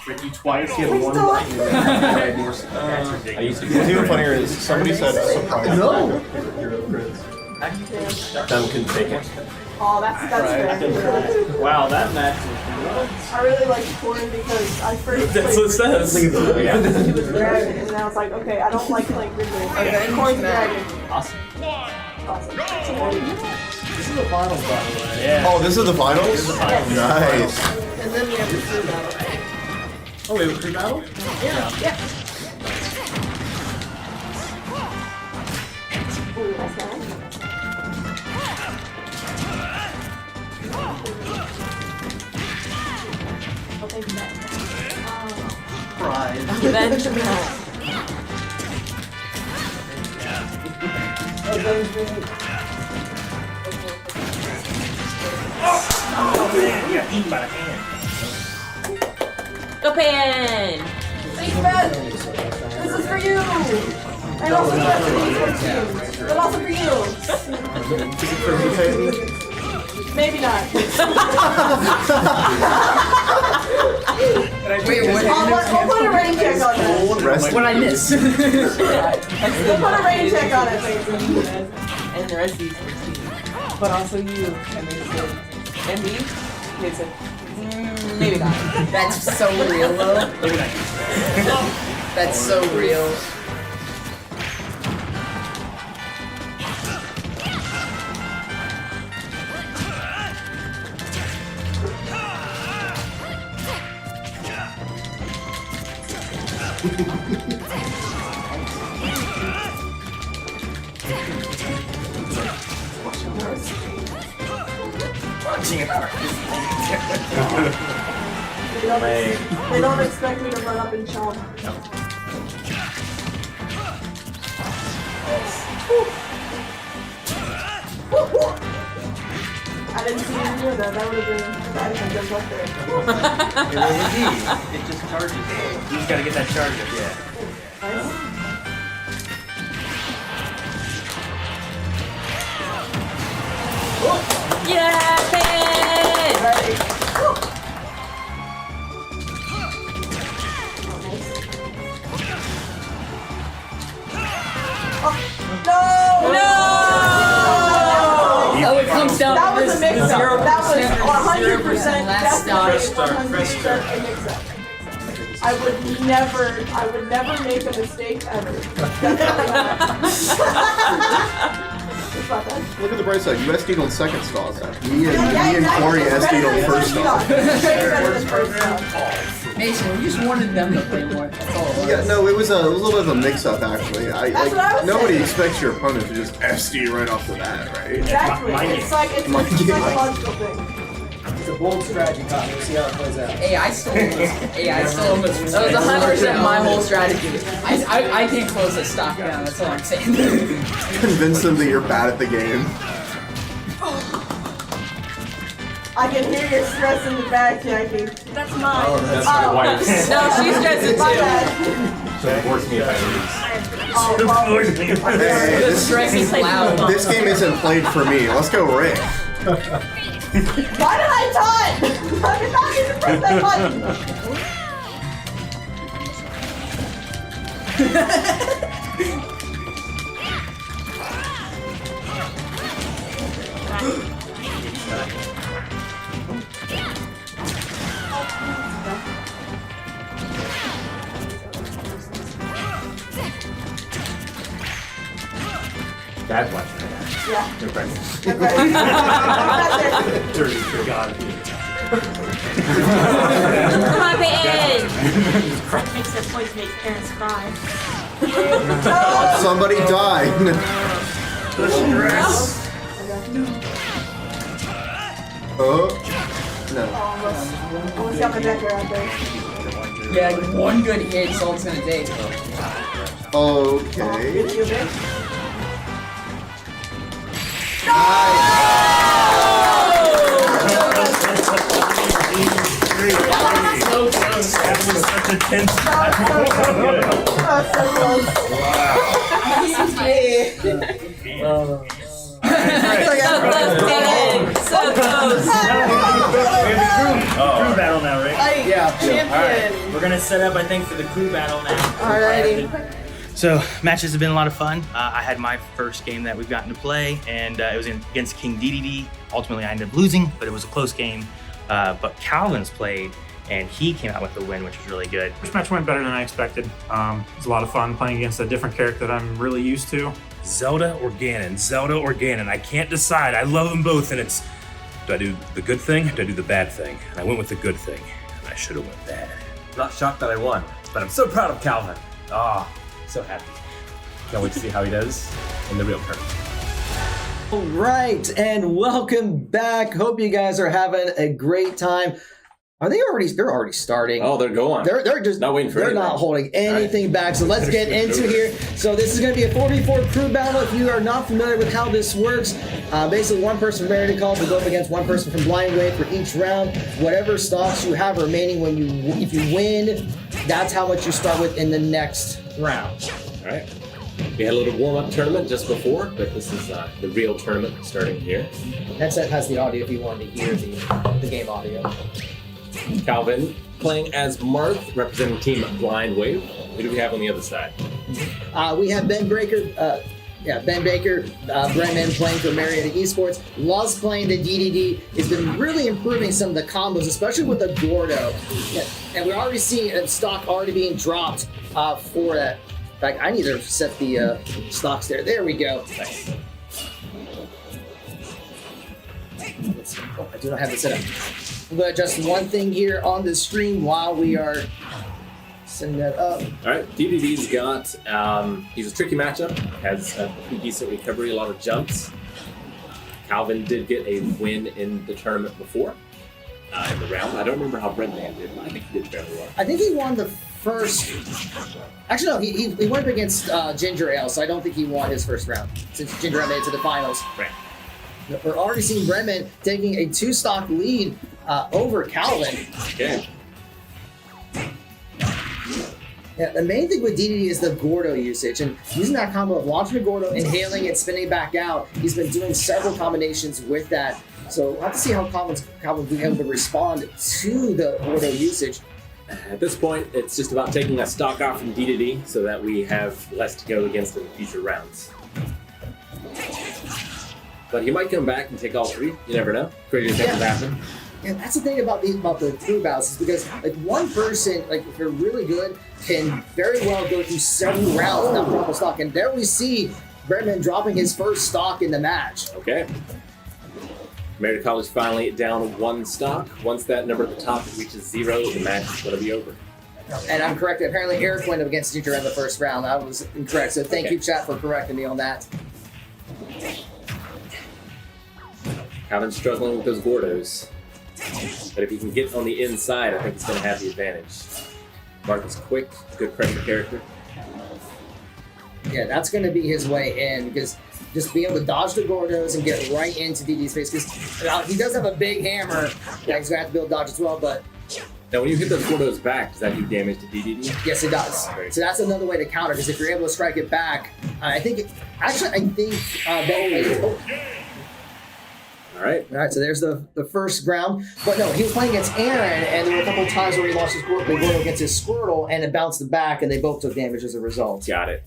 Trick you twice, you have one. What's even funnier is somebody said surprise. No. Them can take it. Oh, that's fair. Wow, that match I really like Corn because I first That's what it says. he was dragon, and I was like, okay, I don't like playing Grid Race. Okay, Corn's dragon. Awesome. Awesome. This is the finals, by the way. Yeah. Oh, this is the finals? This is the finals. Nice. And then we have the crew battle. Oh, wait, crew battle? Yeah. Ooh, that's nice. Oh, thank you, Matt. Pride. Revenge. Oh man, you got eaten by the hand. Go Pan! Thanks, Ben! This is for you! And also for the esports team. But also for you! Is it for me, Peyton? Maybe not. Wait, what? We'll put a rain check on that. What I miss? We'll put a rain check on it, Peyton. And the rest of these but also you. And they said, and me? They said, maybe not. That's so real, though. Look at that. That's so real. They don't expect me to run up and chomp. I didn't see him near that. That would have been bad if I jumped up there. It just charges. You just gotta get that charge up, yeah. Nice. Yeah, Pan! Right. No! Oh, it comes down That to was a this. mix-up. That was 100% last stop. definitely 100% a mix-up. I would never make a mistake ever. Definitely not. It's not that. Look at the bright side. You SD'd on second stall. Me and exactly. Corey SD'd on first stall. Better than first stall. Mason, we just wanted them to play more. That's all it was. Yeah, no, it was a little bit of a mix-up actually. That's what I was nobody saying. expects your opponent to just SD right off the bat, right? Exactly. Mind It's like it's a psychological thing. It's a bold strategy, Cotton. We'll see how it plays out. Hey, I stole almost. That was 100% my whole strategy. I can't close this stock down. That's all I'm saying. Convince them that you're bad at the game. I can hear your stress in the back, Jackie. That's mine. Oh, that's my wife's. No, she's stressing My too. bad. So force me if I lose. Hey, The stress is loud. this game isn't played for me. Let's go, Rick. Why did I taunt? I did not need to press that That's why. Yeah. You're pregnant. I'm not there. Dirty for God. Come on, Peyton! Makes their boys make parents cry. Somebody died. Oh. No. Almost got my Decker out there. Yeah, like one good hit is all it's gonna take. Okay. You okay? So close. That was such a tense battle. So close. Crew battle now, right? Yeah. Champion. We're gonna set up, I think, for the crew battle now. Alrighty. So matches have been a lot of fun. I had my first game that we've gotten to play, and it was against King DDD. Ultimately, I ended up losing, but it was a close game. But Calvin's played, and he came out with the win, which was really good. First match went better than I expected. It was a lot of fun playing against a different character that I'm really used to. Zelda or Ganon? Zelda or Ganon? I can't decide. I love them both, and it's, do I do the good thing or do I do the bad thing? And I went with the good thing, and I should have went bad. I'm not shocked that I won, but I'm so proud of Calvin. So happy. Can't wait to see how he does in the real tournament. All right, and welcome back. Hope you guys are having a great time. Are they already? They're already starting. Oh, they're going. They're just Not waiting for They're anything. not holding anything back. So let's get into here. So this is going to be a 4v4 crew battle. If you are not familiar with how this works, basically one person from Marietta will go up against one person from Blind Wave for each round. Whatever stocks you have remaining if you win, that's how much you start with in the next round. All right. We had a little warm-up tournament just before, but this is the real tournament starting here. Headset has the audio if you wanted to hear the game audio. Calvin playing as Marth, representing Team Blind Wave. Who do we have on the other side? We have Ben Baker, Brennan playing for Marietta Esports. Loves playing the DDD. Has been really improving some of the combos, especially with the Gordo. Yeah, and we're already seeing stock already being dropped for that. In fact, I need to set the stocks there. There we go. Nice. Oh, I do not have it set up. I'm going to adjust one thing here on the stream while we are setting that up. All right, DDD's got, he's a tricky matchup, has a pretty decent recovery, a lot of jumps. Calvin did get a win in the tournament before, in the round. I don't remember how Brendan did, but I think he did fairly well. I think he won the first. Actually, no, he went up against Ginger Ale, so I don't think he won his first round since Ginger Ale made it to the finals. Right. We're already seeing Bremen taking a 2-stock lead over Calvin. Okay. Yeah, the main thing with DDD is the Gordo usage, and using that combo of launching a Gordo, inhaling it, spinning back out. He's been doing several combinations with that. So we'll have to see how Calvin's being able to respond to the Gordo usage. At this point, it's just about taking a stock off from DDD so that we have less to go against in future rounds. But he might come back and take all three. You never know. Crazy things happen. Yeah, that's the thing about the crew battles is because like one person, like if you're really good, can very well go through several rounds without proper stock. And there we see Brendan dropping his first stock in the match. Okay. Marietta College finally down one stock. Once that number at the top reaches 0, the match is going to be over. And I'm correct. Apparently, Eric went up against Ginger in the first round. I was incorrect. So thank you, chat, for correcting me on that. Calvin's struggling with those Gordos. But if he can get on the inside, I think he's going to have the advantage. Marth is quick, good pressure character. Yeah, that's going to be his way in, because just being able to dodge the Gordos and get right into DD's face, because he does have a big hammer that he's going to have to be able to dodge as well, but... Now, when you hit those Gordos back, does that do damage to DDD? Yes, it does. So that's another way to counter, because if you're able to strike it back, I think All right, so there's the first ground. But no, he was playing against Aaron, and there were a couple of times where he lost his Gordo against his Squirtle, and it bounced it back, and they both took damage as a result. Got it.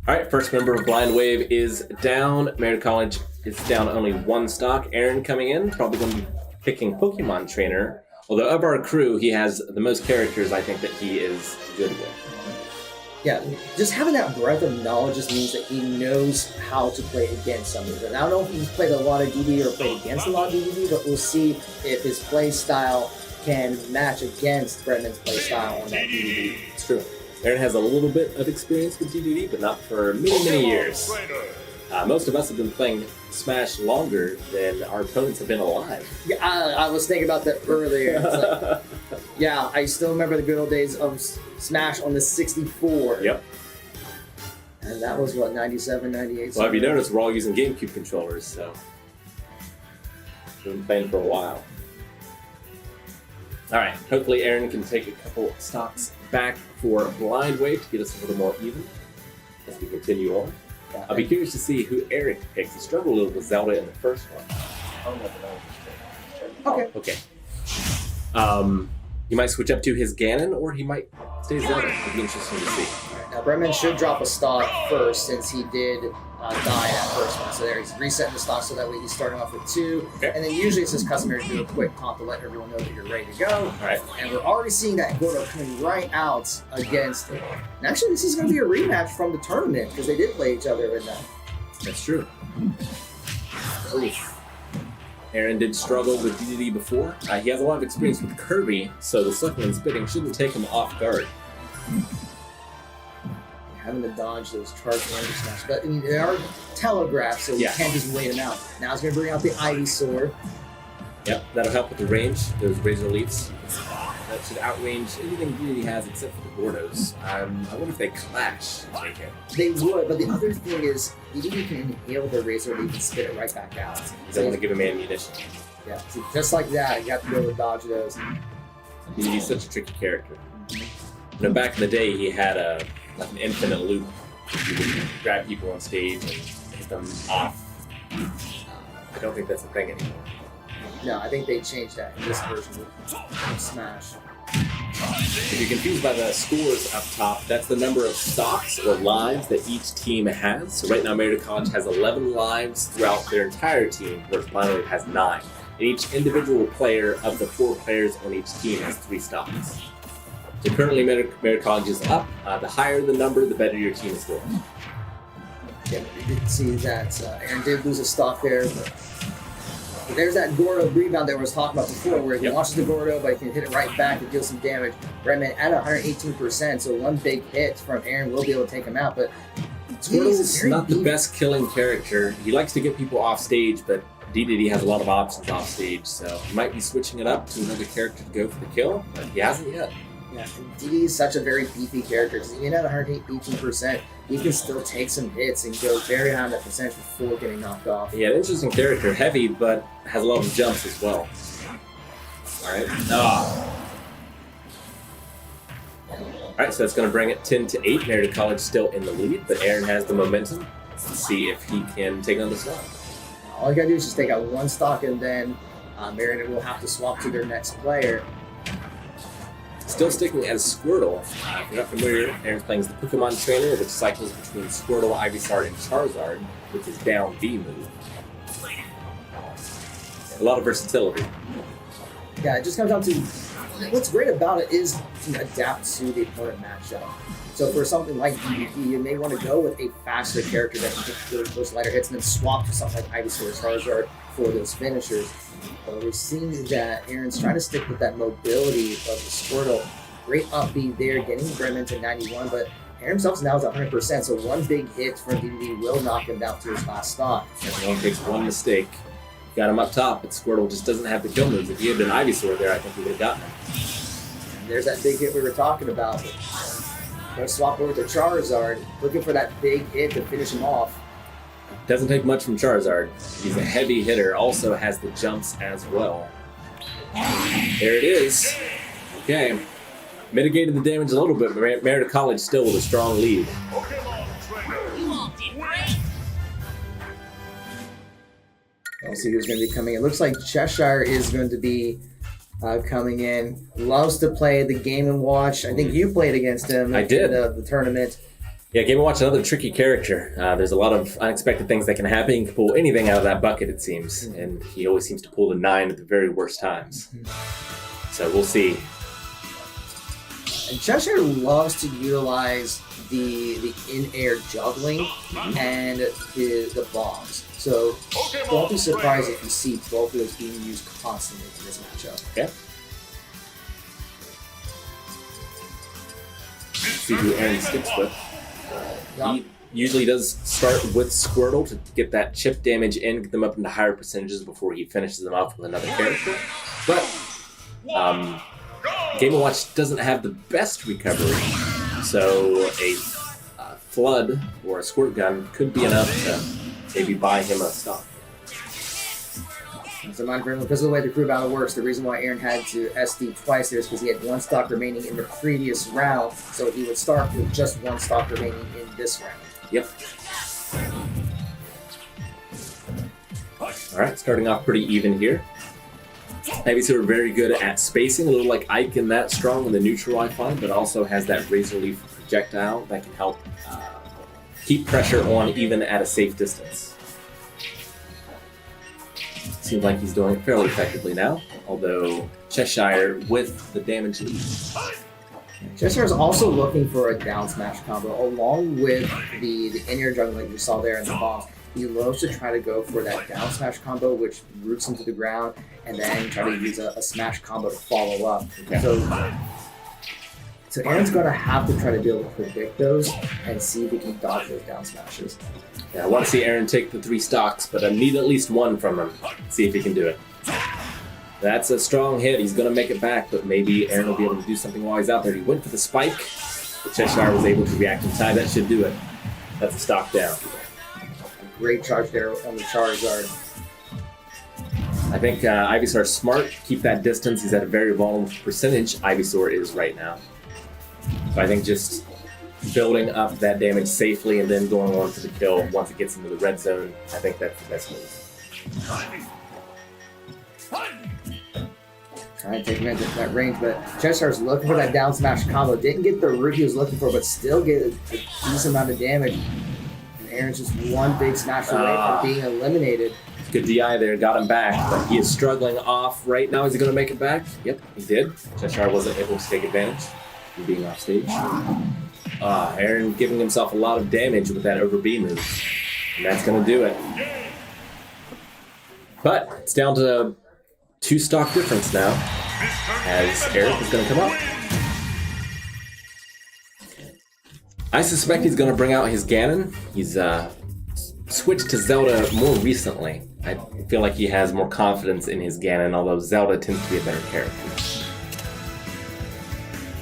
All right, first member of Blind Wave is down. Marietta College is down only one stock. Aaron coming in, probably going to be picking Pokemon Trainer. Although of our crew, he has the most characters I think that he is good with. Yeah, just having that breadth of knowledge just means that he knows how to play against some of them. I don't know if he's played a lot of DD or played against a lot of DD, but we'll see if his play style can match against Brendan's play style on that DD. It's true. Aaron has a little bit of experience with DDD, but not for many, many years. Most of us have been playing Smash longer than our opponents have been alive. Yeah, I was thinking about that earlier. It's like, yeah, I still remember the good old days of Smash on the 64. Yep. And that was, what, 97, 98? Well, have you noticed we're all using GameCube controllers, so we've been playing for a while. All right, hopefully Aaron can take a couple stocks back for Blind Wave to get us a little more even as we continue on. I'll be curious to see who Eric picks. He struggled a little with Zelda in the first one. Okay. He might switch up to his Ganon, or he might stay Zelda. It'll be interesting to see. Now, Bregman should drop a stock first, since he did die that first one. So there, he's resetting the stock so that way he's starting off with 2. Okay. And then usually it's just customary to do a quick taunt to let everyone know that you're ready to go. All right. And we're already seeing that Gordo coming right out against it. And actually, this is going to be a rematch from the tournament, because they did play each other in that. That's true. Oof. Aaron did struggle with DDD before. He has a lot of experience with Kirby, so the sucking and spitting shouldn't take him off guard. Having to dodge those charge energy smash. But I mean, they are telegraphed, so you can't just wait them out. Now it's going to bring out the Ivy Sword. Yep, that'll help with the range, those Razor Leafs. That should outrange anything DDD has except for the Gordos. I wonder if they clash. They would, but the other thing is, DDD can inhale the Razor Leaf and spit it right back out. You don't want to give him ammunition. Yeah, so just like that, you have to be able to dodge those. He's such a tricky character. You know, back in the day, he had like an infinite loop. You would grab people on stage and hit them off. I don't think that's a thing anymore. No, I think they changed that in this version of Smash. If you're confused by the scores up top, that's the number of stocks or lives that each team has. So right now, Marietta College has 11 lives throughout their entire team, whereas Blind Wave has 9. And each individual player of the 4 players on each team has 3 stocks. So currently, Marietta College is up. The higher the number, the better your team is doing. Yeah, you did see that Aaron did lose a stock there, but there's that Gordo rebound that I was talking about before, where he launches the Gordo, but he can hit it right back and deal some damage. Redman at 118%, so one big hit from Aaron will be able to take him out. But Squirtle's not the best killing character. He likes to get people off stage, but DDD has a lot of options off stage, so he might be switching it up to another character to go for the kill, but he hasn't yet. Yeah, DD is such a very beefy character, because even at 118%, he can still take some hits and go very high on that percentage before getting knocked off. Yeah, an interesting character, heavy, but has a lot of jumps as well. Alright. Alright, so that's going to bring it 10-8. Marietta College still in the lead, but Aaron has the momentum. Let's see if he can take on the stock. All you gotta do is just take out one stock, and then Marietta will have to swap to their next player. Still sticking as Squirtle. If you're not familiar, Aaron's playing as the Pokemon Trainer, which cycles between Squirtle, Ivysaur, and Charizard, with his down B move. A lot of versatility. Yeah, it just comes down to what's great about it is you can adapt to the opponent matchup. So for something like DDD, you may want to go with a faster character that can hit those lighter hits, and then swap to something like Ivysaur, Charizard for those finishers. But we're seeing that Aaron's trying to stick with that mobility of the Squirtle. Great up B there, getting Bremen to 91, but Aaron himself now is 100%, so one big hit from DDD will knock him down to his last stock. Everyone takes one mistake got him up top, but Squirtle just doesn't have the kill moves. If he had been Ivysaur there, I think he would have gotten him. There's that big hit we were talking about. Gonna swap over to Charizard, looking for that big hit to finish him off. Doesn't take much from Charizard. He's a heavy hitter, also has the jumps as well. There it is. Okay. Mitigated the damage a little bit, but Marietta College still with a strong lead. We'll see who's going to be coming in. Looks like Cheshire is going to be coming in. Loves to play the Game & Watch. I think you played against him I did. in the tournament. Yeah, Game & Watch, another tricky character. There's a lot of unexpected things that can happen. He can pull anything out of that bucket, it seems. And he always seems to pull the 9 at the very worst times. So we'll see. And Cheshire loves to utilize the in-air juggling and the bombs. So don't be surprised if you see both of those being used constantly in this matchup. Okay. See who Aaron sticks with. He usually does start with Squirtle to get that chip damage in, get them up into higher percentages before he finishes them off with another character. But Game & Watch doesn't have the best recovery, so a Flood or a Squirt Gun could be enough to maybe buy him a stock. So mind for him, because of the way the crew battle works, the reason why Aaron had to SD twice there is because he had 1 stock remaining in the previous round, so he would start with just 1 stock remaining in this round. Yep. Alright, starting off pretty even here. Ivysaur very good at spacing, a little like Ike and that strong in the neutral I find, but also has that Razor Leaf projectile that can help keep pressure on even at a safe distance. Seems like he's doing it fairly effectively now, although Cheshire with the damage lead. Cheshire is also looking for a down smash combo along with the in-air juggling like you saw there in the boss. He loves to try to go for that down smash combo, which roots him to the ground, and then try to use a smash combo to follow up. Okay. So Aaron's going to have to try to be able to predict those and see if he can dodge those down smashes. Yeah, I want to see Aaron take the 3 stocks, but I need at least 1 from him. See if he can do it. That's a strong hit. He's going to make it back, but maybe Aaron will be able to do something while he's out there. He went for the spike, but Cheshire was able to react in time. That should do it. That's a stock down. Great charge there on the Charizard. I think Ivysaur's smart. Keep that distance. He's at a very vulnerable percentage. Ivysaur is right now. So I think just building up that damage safely and then going on for the kill once it gets into the red zone, I think that's the best move. Trying to take advantage of that range, but Cheshire's looking for that down smash combo. Didn't get the root he was looking for, but still get a decent amount of damage. And Aaron's just 1 big smash away from being eliminated. Good DI there, got him back, but he is struggling off right now. Is he going to make it back? Yep, he did. Cheshire wasn't able to take advantage of being off stage. Aaron giving himself a lot of damage with that over B move. And that's going to do it. But it's down to 2 stock difference now, as Eric is going to come up. I suspect he's going to bring out his Ganon. He's switched to Zelda more recently. I feel like he has more confidence in his Ganon, although Zelda tends to be a better character.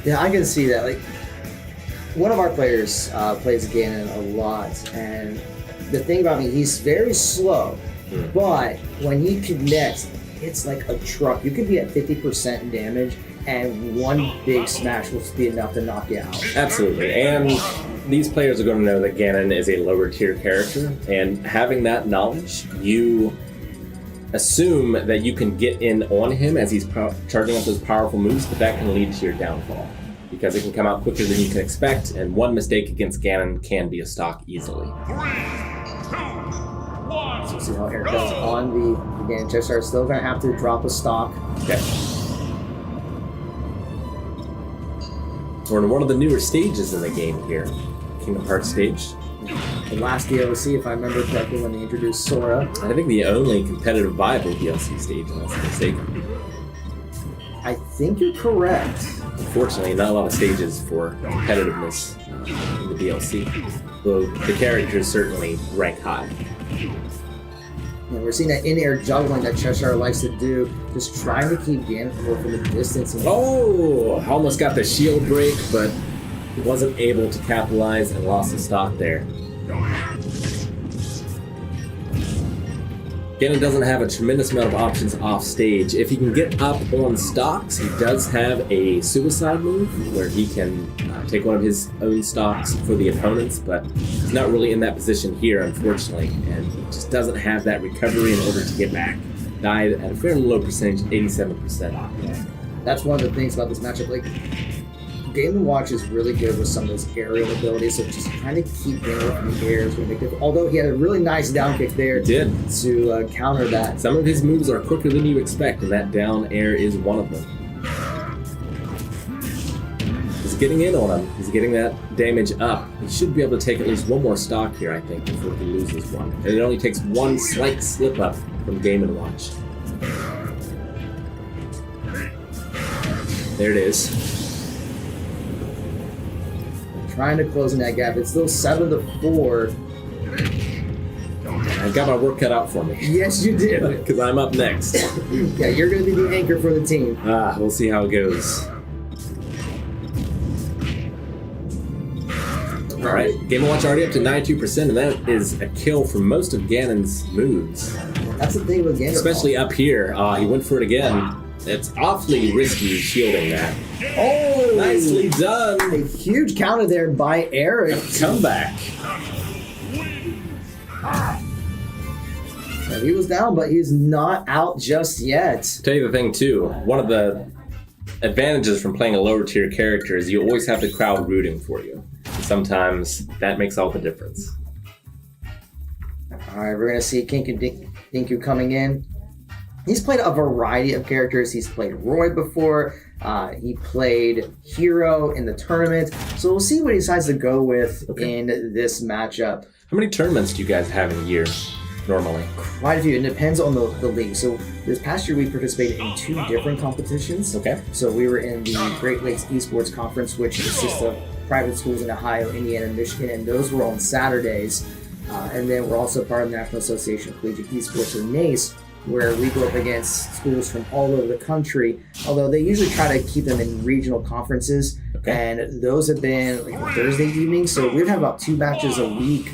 Yeah, I can see that. Like, one of our players plays Ganon a lot, and the thing about me, he's very slow, but when he connects, it's like a truck. You could be at 50% damage, and 1 big smash will be enough to knock you out. Absolutely, and these players are going to know that Ganon is a lower tier character, and having that knowledge, you assume that you can get in on him as he's charging up those powerful moves, but that can lead to your downfall, because it can come out quicker than you can expect, and 1 mistake against Ganon can be a stock easily. 3, 2, 1. So see how Eric goes on the Ganon. Cheshire is still going to have to drop a stock. Okay. We're in one of the newer stages in the game here. Kingdom Hearts stage. The last DLC, if I remember correctly, when they introduced Sora. I think the only competitive viable DLC stage, unless I'm mistaken. I think you're correct. Unfortunately, not a lot of stages for competitiveness in the DLC, though the characters certainly rank high. And we're seeing that in-air juggling that Cheshire likes to do, just trying to keep Gannon from the distance. Oh, almost got the shield break, but wasn't able to capitalize and lost the stock there. Gannon doesn't have a tremendous amount of options off stage. If he can get up on stocks, he does have a suicide move where he can take one of his own stocks for the opponents, but he's not really in that position here, unfortunately, and he just doesn't have that recovery in order to get back. Died at a fairly low percentage, 87%. That's one of the things about this matchup. Like, Game & Watch is really good with some of those aerial abilities, so just kind of keep Gannon from the air is going to make it. Although he had a really nice down kick there to counter that. Some of his moves are quicker than you expect, and that down air is one of them. He's getting in on him. He's getting that damage up. He should be able to take at least one more stock here, I think, before he loses one. And it only takes one slight slip up from Game & Watch. There it is. Trying to close in that gap. It's still 7-4. I've got my work cut out for me. Yes, you did. Because I'm up next. Yeah, you're going to be the anchor for the team. We'll see how it goes. All right, Game & Watch already up to 92%, and that is a kill for most of Gannon's moves. That's the thing with Gannon. Especially up here. He went for it again. It's awfully risky shielding that. Oh! Nicely done. A huge counter there by Eric. Comeback. So he was down, but he's not out just yet. Tell you the thing, too. One of the advantages from playing a lower tier character is you always have the crowd rooting for you. Sometimes that makes all the difference. All right, we're going to see Dinku coming in. He's played a variety of characters. He's played Roy before. He played Hero in the tournament. So we'll see what he decides to go with in this matchup. How many tournaments do you guys have in a year, normally? Quite a few. It depends on the league. So this past year we participated in 2 different competitions. Okay. So we were in the Great Lakes Esports Conference, which consists of private schools in Ohio, Indiana, and Michigan, and those were on Saturdays. And then we're also part of the National Association of Collegiate Esports, or NACE, where we go up against schools from all over the country, although they usually try to keep them in regional conferences. And those have been like Thursday evenings, so we've had about 2 matches a week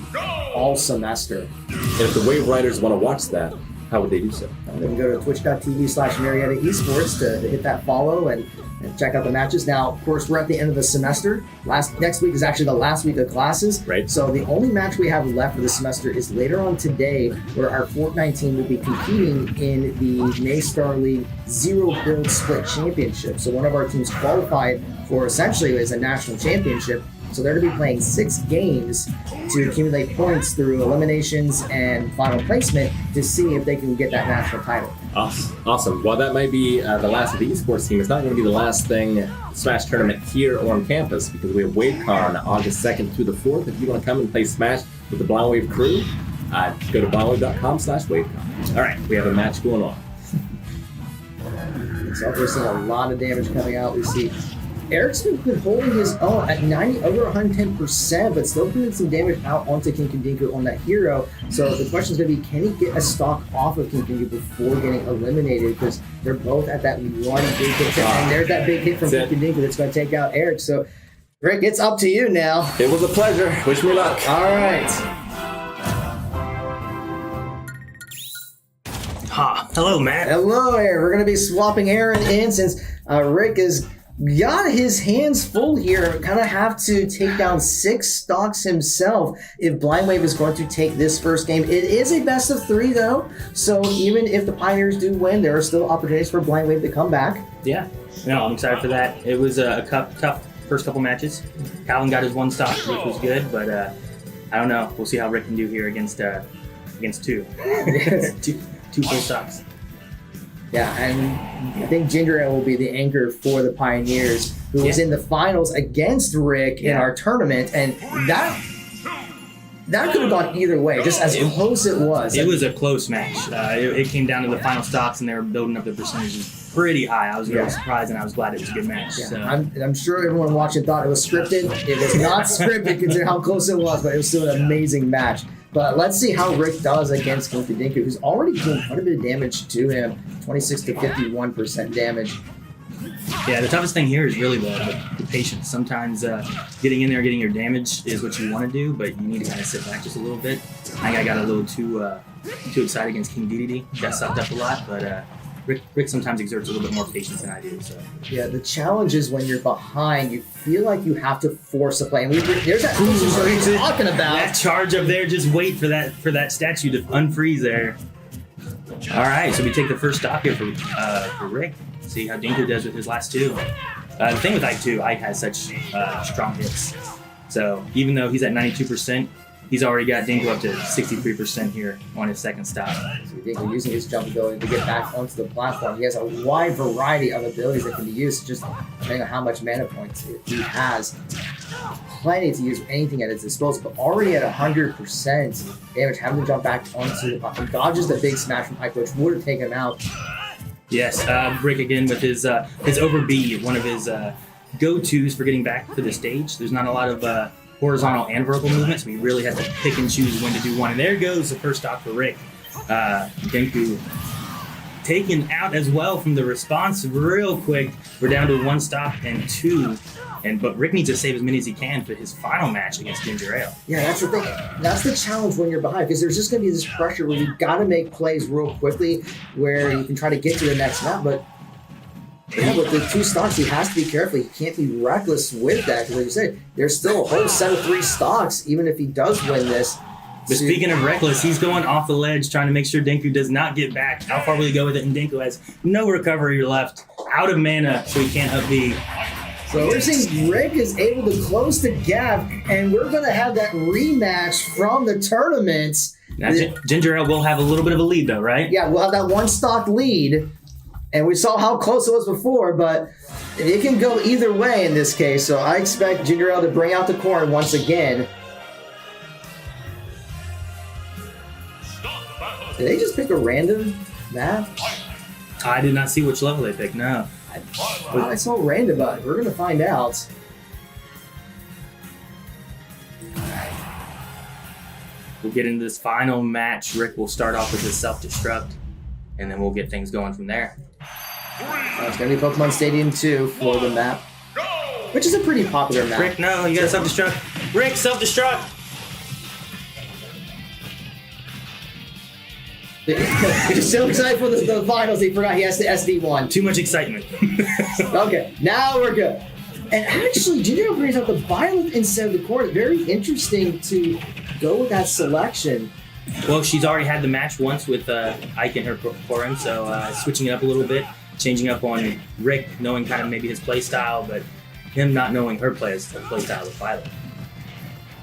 all semester. And if the Wave Riders want to watch that, how would they do so? They can go to twitch.tv/Marietta Esports to hit that follow and check out the matches. Now, of course, we're at the end of the semester. Next week is actually the last week of classes. Right. So the only match we have left for the semester is later on today, where our Fortnite team will be competing in the NACE Star League Zero Build Split Championship. So one of our teams qualified for essentially as a national championship. So they're going to be playing 6 games to accumulate points through eliminations and final placement to see if they can get that national title. Awesome. While that might be the last of the esports team, it's not going to be the last thing Smash tournament here on campus, because we have WaveCon August 2nd through the 4th. If you want to come and play Smash with the Blind Wave crew, go to blindwave.com/WaveCon. All right, we have a match going on. So we're seeing a lot of damage coming out. We see Eric's been holding his own at 90, over 110%, but still putting some damage out onto Kinkadinku on that Hero. So the question is going to be, can he get a stock off of Kinkadinku before getting eliminated? Because they're both at that one big hit. And there's that big hit from Kinkadinku that's going to take out Eric. So, Rick, it's up to you now. It was a pleasure. Wish me luck. All right. Hello, Matt. Hello, Aaron. We're going to be swapping Aaron in since Rick is got his hands full here. Kind of have to take down 6 stocks himself if Blind Wave is going to take this first game. It is a best of 3 though, so even if the Pioneers do win, there are still opportunities for Blind Wave to come back. Yeah, no, I'm excited for that. It was a tough first couple matches. Calvin got his 1 stock, which was good, but I don't know. We'll see how Rick can do here against 2 2 full stocks. Yeah, and I think Ginger Ale will be the anchor for the Pioneers, who was in the finals against Rick in our tournament, and that could have gone either way, just as close it was. It was a close match. It came down to the final stocks, and they were building up the percentages pretty high. I was very surprised, and I was glad it was a good match. Yeah, So. I'm sure everyone watching thought it was scripted. It was not scripted, considering how close it was, but it was still an amazing match. But let's see how Rick does against Kinky Dinku, who's already doing quite a bit of damage to him. 26 to 51% damage. Yeah, the toughest thing here is really the patience. Sometimes getting in there, getting your damage is what you want to do, but you need to kind of sit back just a little bit. I think I got a little too excited against King DDD. Got sucked up a lot, but Rick sometimes exerts a little bit more patience than I do. So yeah, the challenge is when you're behind, you feel like you have to force a play. And there's that thing we're talking about. That charge up there, just wait for that statue to unfreeze there. All right, so we take the first stop here for Rick. See how Dinku does with his last two. The thing with Ike too, Ike has such strong hits. So even though he's at 92%, he's already got Dinku up to 63% here on his second stop. So Dinku using his jump ability to get back onto the platform. He has a wide variety of abilities that can be used, just depending on how much mana points he has. Plenty to use anything at his disposal, but already at 100% damage, having to jump back onto the platform. Dodges the big smash from Ike, which would have taken him out. Yes, Rick again with his over B, one of his go-tos for getting back to the stage. There's not a lot of horizontal and vertical movement, so he really has to pick and choose when to do one. And there goes the first stop for Rick. Dinku taken out as well from the response real quick. We're down to 1 stop and 2. But Rick needs to save as many as he can for his final match against Ginger Ale. Yeah, that's the thing. That's the challenge when you're behind, because there's just going to be this pressure where you got to make plays real quickly where you can try to get to the next map. But yeah, with the 2 stocks, he has to be careful. He can't be reckless with that, because like you said, there's still a whole set of 3 stocks, even if he does win this. But speaking of reckless, he's going off the ledge, trying to make sure Dinku does not get back. How far will he go with it? And Dinku has no recovery left, out of mana, so he can't up B. So we're seeing Rick is able to close the gap, and we're going to have that rematch from the tournament. Now, Ginger Ale will have a little bit of a lead, though, right? Yeah, we'll have that 1 stock lead, and we saw how close it was before, but it can go either way in this case. So I expect Ginger Ale to bring out the corn once again. Did they just pick a random map? I did not see which level they picked, no. I saw random, but we're going to find out. We'll get into this final match. Rick will start off with his self-destruct, and then we'll get things going from there. It's going to be Pokemon Stadium 2 for the map, which is a pretty popular map. Rick, no, you got to self-destruct. Rick, self-destruct! He's so excited for the finals, he forgot he has to SD1. Too much excitement. Okay, now we're good. And actually, Ginger brings out the Violet instead of the Corn. Very interesting to go with that selection. Well, she's already had the match once with Ike and her Corrin, so switching it up a little bit, changing up on Rick, knowing kind of maybe his play style, but him not knowing her play style with Violet.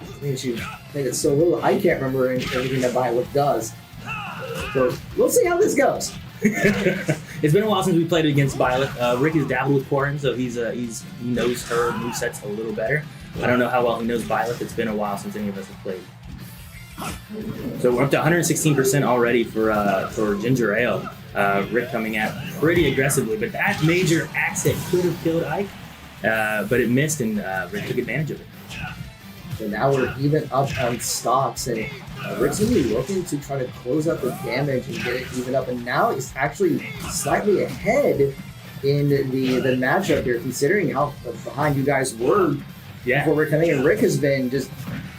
I think she made it so little. I can't remember everything that Violet does. So we'll see how this goes. It's been a while since we played against Violet. Rick has dabbled with Corrin, so he knows her movesets a little better. I don't know how well he knows Violet. It's been a while since any of us have played. So we're up to 116% already for Ginger Ale. Rick coming out pretty aggressively, but that major axe hit could have killed Ike, but it missed, and Rick took advantage of it. So now we're even up on stocks, and Rick's going to be looking to try to close up the damage and get it even up. And now he's actually slightly ahead in the matchup here, considering how behind you guys were before Rick coming in. Rick has been just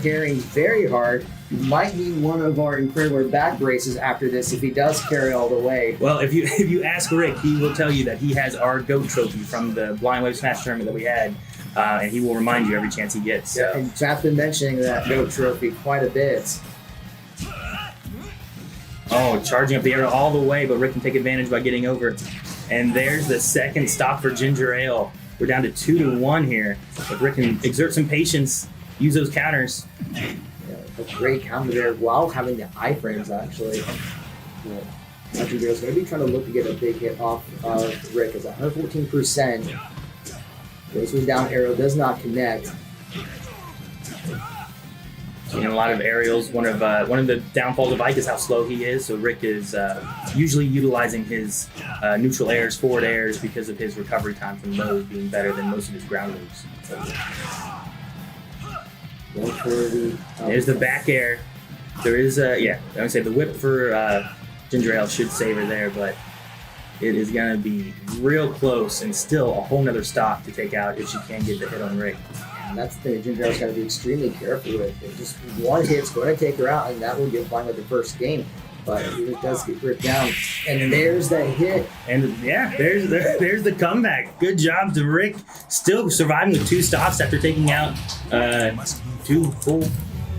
carrying very hard. Might be one of our incredible back braces after this if he does carry all the way. Well, if you ask Rick, he will tell you that he has our GOAT trophy from the Blind Wave Smash tournament that we had. And he will remind you every chance he gets. So. Yeah, and Chap's been mentioning that GOAT trophy quite a bit. Oh, charging up the arrow all the way, but Rick can take advantage by getting over. And there's the second stop for Ginger Ale. We're down to 2-1 here. But Rick can exert some patience, use those counters. Yeah, a great counter there while having the iframes, actually. Ginger Ale's going to be trying to look to get a big hit off of Rick. It's 114%. Goes with down arrow, does not connect. And a lot of aerials. One of the downfalls of Ike is how slow he is. So Rick is usually utilizing his neutral airs, forward airs, because of his recovery time from those being better than most of his ground moves. There's the back air. There is I would say the whip for Ginger Ale should save her there, but it is gonna be real close and still a whole nother stock to take out if she can get the hit on Rick. And that's the thing Ginger Ale's got to be extremely careful with. It just one hit's going to take her out, and that will get fine with the first game. But it does get Rick down, and there's that hit. And yeah, there's the comeback. Good job to Rick, still surviving with 2 stocks after taking out 2 full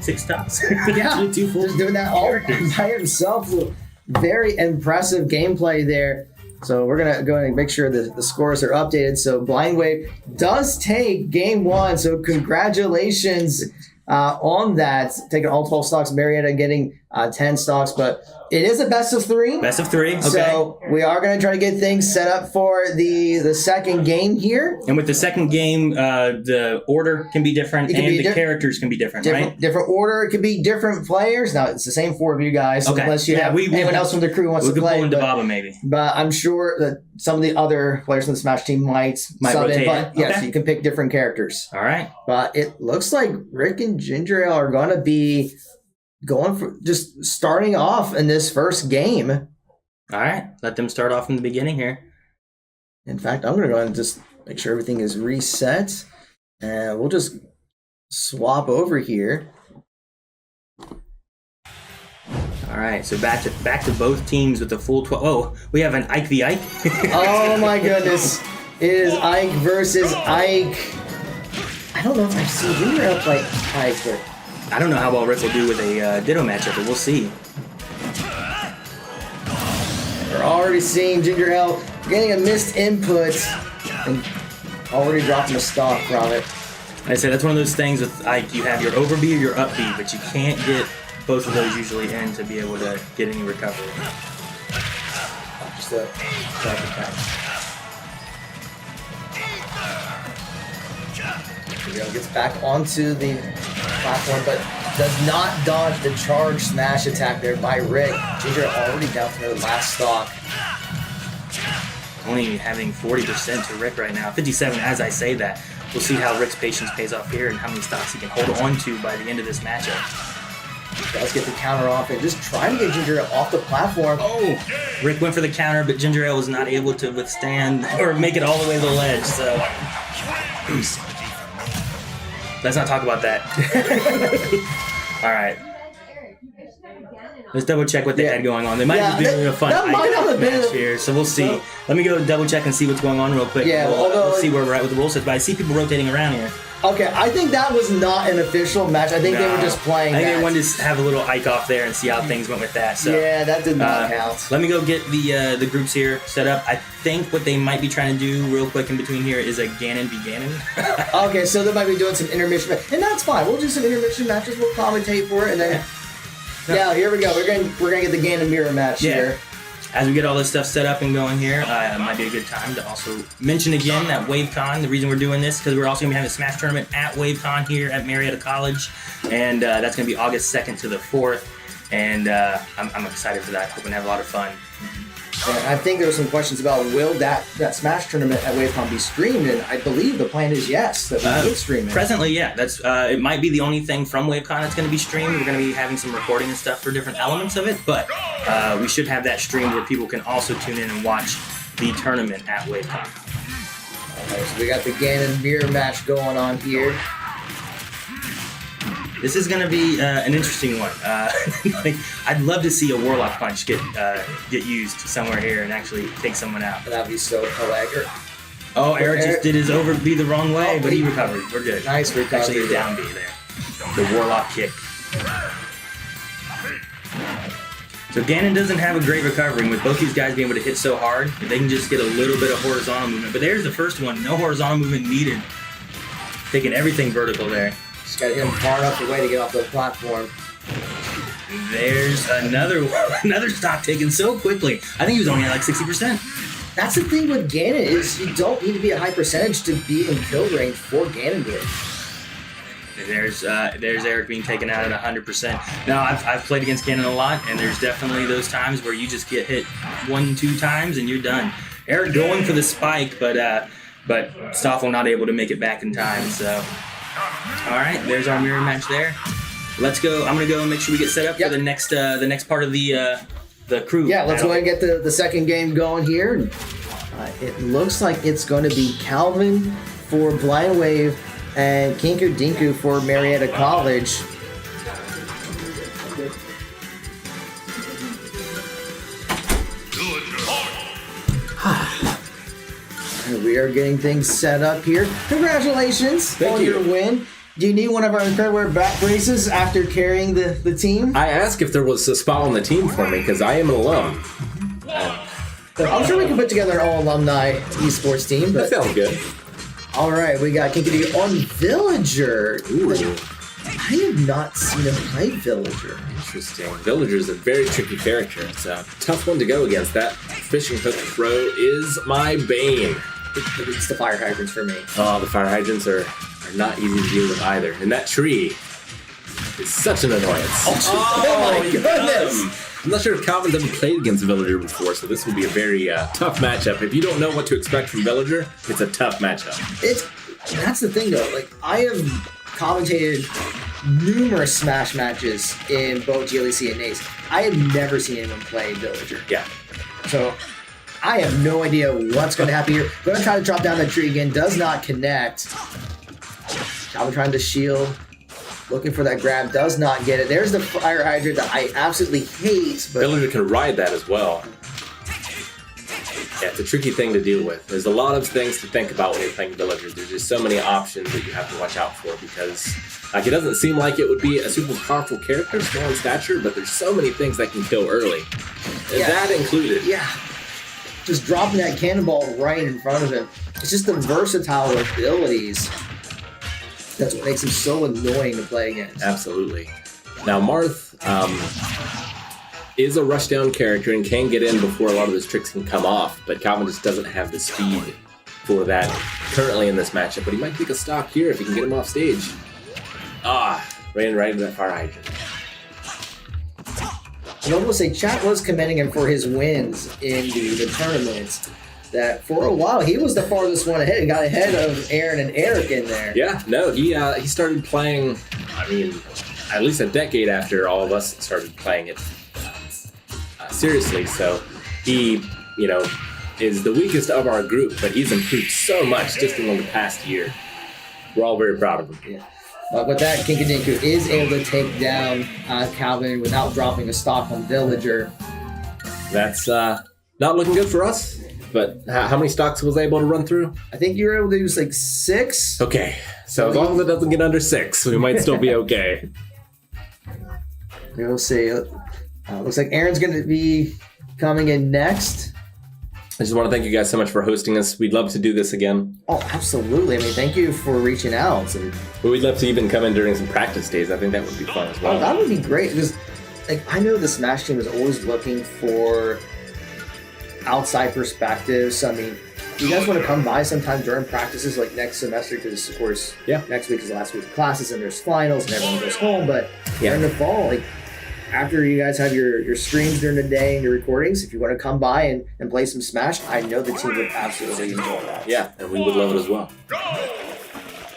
6 stocks. Yeah, 2 full just doing that all by himself. Very impressive gameplay there. So we're gonna go ahead and make sure that the scores are updated. So Blind Wave does take game 1. So congratulations on that. Taking all 12 stocks. Marietta getting 10 stocks, but it is a best of 3. Best of 3. Okay. So we are going to try to get things set up for the second game here. And with the second game, the order can be different, and the characters can be different, right? Different order. It could be different players. Now it's the same 4 of you guys, unless you have anyone else from the crew wants to play. We could pull in Dababa maybe. But I'm sure that some of the other players from the Smash team might sub rotate in. But it. so you can pick different characters. All right. But it looks like Rick and Ginger Ale are going to be going for just starting off in this first game. All right. Let them start off in the beginning here. In fact, I'm going to go ahead and just make sure everything is reset. And we'll just swap over here. All right, so back to both teams with the full 12. Oh, we have an Ike v. Ike. Oh my goodness. It is Ike versus Ike. I don't know if I've seen Ginger Ale play Ike, but I don't know how well Rick will do with a Ditto matchup, but we'll see. We're already seeing Ginger Ale getting a missed input and already dropping a stock from it. Like I said, that's one of those things with Ike. You have your over B or your up B, but you can't get both of those usually in to be able to get any recovery. Just a back attack. Ginger Ale gets back onto the platform, but does not dodge the charge smash attack there by Rick. Ginger Ale already down to her last stock. Only having 40% to Rick right now. 57 as I say that. We'll see how Rick's patience pays off here and how many stocks he can hold on to by the end of this matchup. He does get the counter off and just trying to get Ginger Ale off the platform. Oh! Rick went for the counter, but Ginger Ale was not able to withstand or make it all the way to the ledge, so... Let's not talk about that. All right. Let's double check what they had going on. They might be doing a fun match here, so we'll see. Let me go double check and see what's going on real quick. Yeah, we'll see where we're at with the rule sets, but I see people rotating around here. Okay, I think that was not an official match. I think they were just playing. I think they wanted to have a little Ike off there and see how things went with that. So yeah, that did not count. Let me go get the groups here set up. I think what they might be trying to do real quick in between here is a Ganon v Ganon. Okay, so they might be doing some intermission, and that's fine. We'll do some intermission matches. We'll commentate for it, and then yeah, here we go. We're gonna get the Ganon mirror match here. As we get all this stuff set up and going here, it might be a good time to also mention again that WaveCon, the reason we're doing this, because we're also going to be having a Smash tournament at WaveCon here at Marietta College, and that's going to be August 2nd to the 4th, and I'm excited for that. Hoping to have a lot of fun. And I think there were some questions about will that Smash tournament at WaveCon be streamed, and I believe the plan is yes, that we will stream it. Presently, yeah. That's it might be the only thing from WaveCon that's going to be streamed. We're going to be having some recording and stuff for different elements of it, but we should have that streamed where people can also tune in and watch the tournament at WaveCon. Alright, so we got the Ganon mirror match going on here. This is going to be an interesting one. Like, I'd love to see a Warlock Punch get used somewhere here and actually take someone out. That'd be so cool. Oh, Eric just did his over B the wrong way, but he recovered. We're good. Nice recovery. Actually, a down B there. The Warlock kick. So Ganon doesn't have a great recovery, and with both these guys being able to hit so hard, they can just get a little bit of horizontal movement. But there's the first one. No horizontal movement needed. Taking everything vertical there. Just got to hit him far enough away to get off the platform. There's another one, another stock taken so quickly. I think he was only at like 60%. That's the thing with Ganon is you don't need to be a high percentage to be in kill range for Ganondorf. There's Eric being taken out at 100%. Now I've played against Ganon a lot, and there's definitely those times where you just get hit 1-2 times and you're done. Eric going for the spike, but Stoffel not able to make it back in time. So. All right, there's our mirror match there. let's go. I'm gonna go and make sure we get set up for the next part of the crew. Yeah, let's go ahead and get the second game going here. It looks like it's going to be Calvin for Blind Wave and Kinker Dinku for Marietta College. We are getting things set up here. Congratulations on your win. Do you need one of our incredible back braces after carrying the team? I asked if there was a spot on the team for me because I am an alum. I'm sure we can put together an all-alumni esports team. But that sounds good. All right, we got Kinkity on Villager. Ooh. I have not seen him play Villager. Interesting. Villager is a very tricky character. It's a tough one to go against. That fishing hook throw is my bane. It's the fire hydrants for me. Oh, the fire hydrants are not easy to deal with either. And that tree is such an annoyance. Oh my goodness! I'm not sure if Calvin's ever played against Villager before, so this will be a very tough matchup. If you don't know what to expect from Villager, it's a tough matchup. That's the thing though. Like, I have commentated numerous Smash matches in both GLEC and NACE. I have never seen anyone play Villager. Yeah. So I have no idea what's going to happen here. Going to try to drop down that tree again. Does not connect. Calvin trying to shield. Looking for that grab. Does not get it. There's the fire hydrant that I absolutely hate. But Villager can ride that as well. Yeah, it's a tricky thing to deal with. There's a lot of things to think about when you're playing Villager. There's just so many options that you have to watch out for because like it doesn't seem like it would be a super powerful character, small in stature, but there's so many things that can kill early. And that included. Yeah. Just dropping that cannonball right in front of him. It's just the versatile abilities. That's what makes him so annoying to play against. Absolutely. Now, Marth is a rushdown character and can get in before a lot of his tricks can come off, but Calvin just doesn't have the speed for that currently in this matchup, but he might take a stock here if he can get him off stage. Ran right into that fire hydrant. And I will say, chat was commending him for his wins in the tournaments. That for a while he was the farthest one ahead. He got ahead of Aaron and Eric in there. Yeah, no, he started playing. I mean, at least a decade after all of us started playing it seriously. So he, is the weakest of our group, but he's improved so much just in the past year. We're all very proud of him. Yeah. But with that, Kinkadinku is able to take down Calvin without dropping a stock on Villager. That's not looking good for us. But how many stocks was I able to run through? I think you were able to use like 6. Okay, so as long as it doesn't get under 6, we might still be okay. We'll see. Looks like Aaron's going to be coming in next. I just want to thank you guys so much for hosting us. We'd love to do this again. Oh, absolutely. I mean, thank you for reaching out. But we'd love to even come in during some practice days. I think that would be fun as well. Oh, that would be great. Because I know the Smash team is always looking for outside perspectives. I mean, you guys want to come by sometime during practices like next semester, because of course next week is the last week of classes and there's finals and everyone goes home, but in the fall, after you guys have your streams during the day and your recordings, if you want to come by and play some Smash, I know the team would absolutely enjoy that. Yeah, and we would love it as well.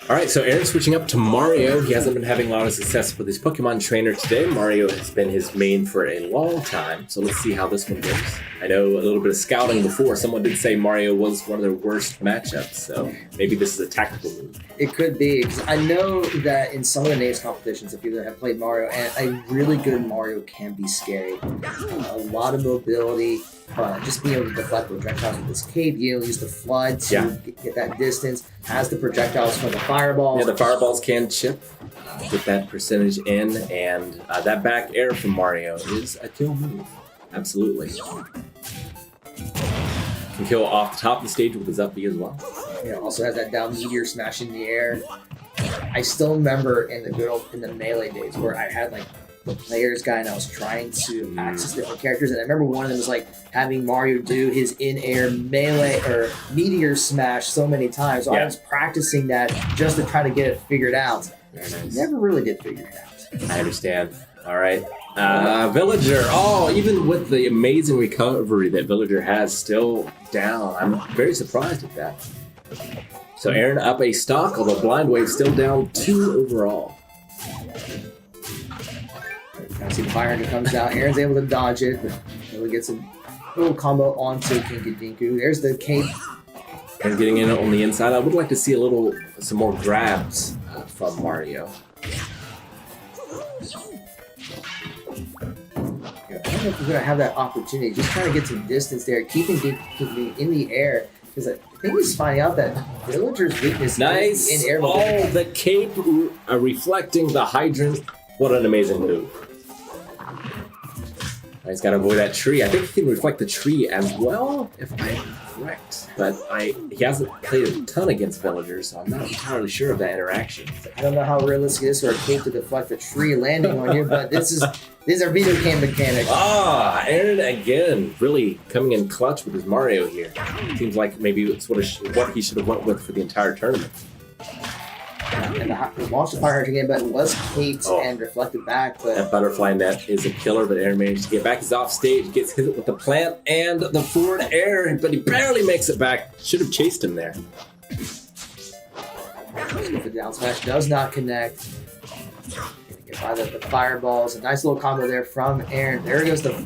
All right, so Aaron's switching up to Mario. He hasn't been having a lot of success with his Pokemon trainer today. Mario has been his main for a long time, so let's see how this one goes. I know a little bit of scouting before. Someone did say Mario was one of their worst matchups, so maybe this is a tactical move. It could be, because I know that in some of the NACE competitions, if people have played Mario, and a really good Mario can be scary. A lot of mobility, just being able to deflect projectiles with this cave, use the flood to get that distance, has the projectiles from the fireballs. Yeah, the fireballs can chip, get that percentage in, and that back air from Mario is a kill move. Absolutely. Can kill off the top of the stage with his up B as well. Also has that down meteor smash in the air. I still remember in the melee days where I had the players guy and I was trying to access different characters, and I remember one of them was having Mario do his in-air melee or meteor smash so many times. So I was practicing that just to try to get it figured out. Very nice. Never really did figure it out. I understand. All right. Villager. Oh, even with the amazing recovery that Villager has, still down. I'm very surprised at that. So Aaron up a stock, although Blind Wave still down 2 overall. See the Fire Hunter comes down. Aaron's able to dodge it, but he gets a little combo onto Kinkadinku. There's the cape. And getting in on the inside, I would like to see some more grabs from Mario. I don't know if we're going to have that opportunity. Just trying to get some distance there, keeping Kinkadinku in the air. Because I think he's finding out that Villager's weakness Nice. is in air Oh, mobility. the cape reflecting the hydrant. What an amazing move. He's got to avoid that tree. I think he can reflect the tree as well, if I'm correct. But he hasn't played a ton against villagers, so I'm not entirely sure of that interaction. I don't know how realistic it is for a cape to deflect a tree landing on you, but these are video game mechanics. Aaron again, really coming in clutch with his Mario here. Seems like maybe it's what he should have went with for the entire tournament. And the launch of Fire Hunter again, but it was caped and reflected back. But That butterfly net is a killer, but Aaron managed to get back. He's off stage, gets hit with the plant and the forward air, but he barely makes it back. Should have chased him there. the down smash does not connect. Get by the fireballs. A nice little combo there from Aaron. There goes the.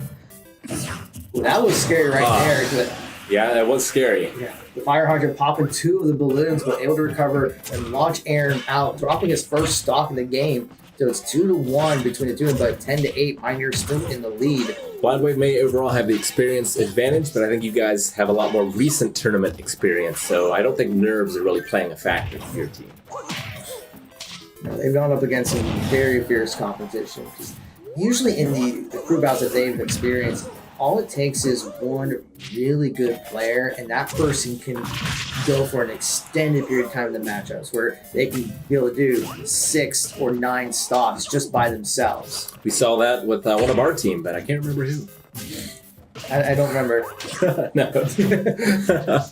That was scary right there. Yeah, that was scary. Yeah. The Fire Hunter popping 2 of the balloons, but able to recover and launch Aaron out, dropping his first stock in the game. So it's 2-1 between the two, but 10-8. Pioneer still in the lead. Blind Wave may overall have the experience advantage, but I think you guys have a lot more recent tournament experience, so I don't think nerves are really playing a factor for your team. They've gone up against some very fierce competition. Usually in the crew bouts that they've experienced, all it takes is one really good player, and that person can go for an extended period of time in the matchups where they can be able to do 6 or 9 stocks just by themselves. We saw that with one of our team, but I can't remember who. I don't remember. No.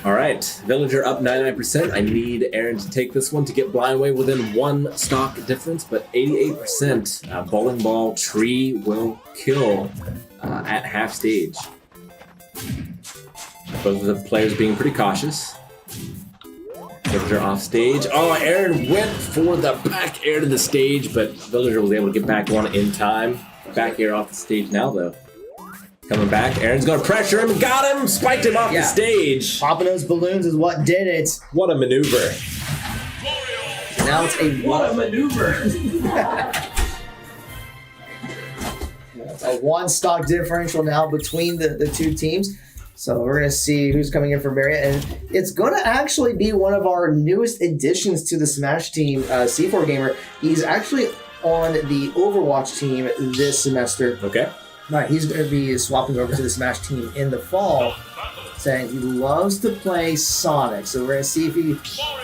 All right, Villager up 99%. I need Aaron to take this one to get Blind Wave within 1 stock difference, but 88%. Bowling Ball Tree will kill at half stage. Both of the players being pretty cautious. Villager off stage. Oh, Aaron went for the back air to the stage, but Villager was able to get back one in time. Back air off the stage now, though. Coming back, Aaron's gonna pressure him, got him, spiked him off the stage. Popping those balloons is what did it. What a maneuver. Now it's What a maneuver. a 1 stock differential now between the two teams. So we're going to see who's coming in for Marietta. And it's going to actually be one of our newest additions to the Smash team, C4 Gamer. He's actually on the Overwatch team this semester. Okay. Right, he's going to be swapping over to the Smash team in the fall, saying he loves to play Sonic. So we're going to see if he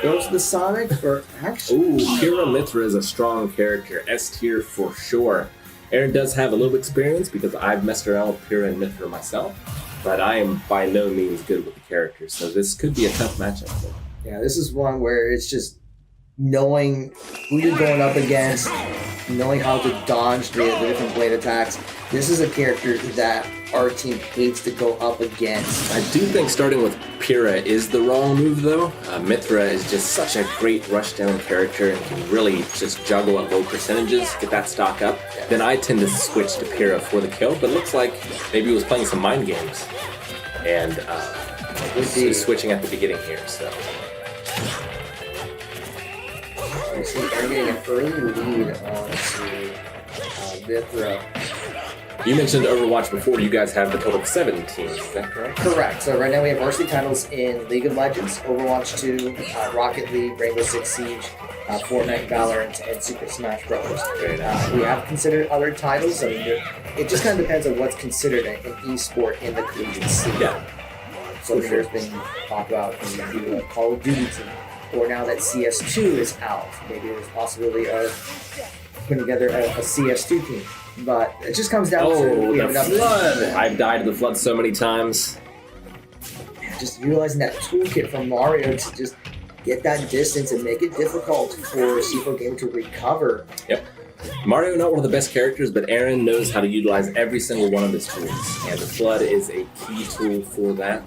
goes to the Sonic or actually... Ooh, Kira Mithra is a strong character. S tier for sure. Aaron does have a little experience because I've messed around with Kira and Mithra myself, but I am by no means good with the characters, so this could be a tough matchup. Yeah, this is one where it's just knowing who you're going up against, knowing how to dodge the different blade attacks. This is a character that our team hates to go up against. I do think starting with Pyrrha is the wrong move, though. Mithra is just such a great rushdown character and can really just juggle at low percentages, get that stock up. Then I tend to switch to Pyrrha for the kill, but it looks like maybe he was playing some mind games and was switching at the beginning here. So You see they're getting an early lead on Mithra. you mentioned Overwatch before. You guys have the total of 7 teams, is that correct? Correct. So right now we have varsity titles in League of Legends, Overwatch 2, Rocket League, Rainbow Six Siege, Fortnite, Valorant, and Super Smash Bros. We have considered other titles. I mean, it just kind of depends on what's considered an esport in the collegiate scene. Yeah. So there's been talk about maybe a Call of Duty team, or now that CS2 is out, maybe there's a possibility of putting together a CS2 team. But it just comes down to we have enough flood. I've died to the flood so many times. Just utilizing that toolkit from Mario to just get that distance and make it difficult for C4 Game to recover. Yep. Mario, not one of the best characters, but Aaron knows how to utilize every single one of his tools, and the flood is a key tool for that.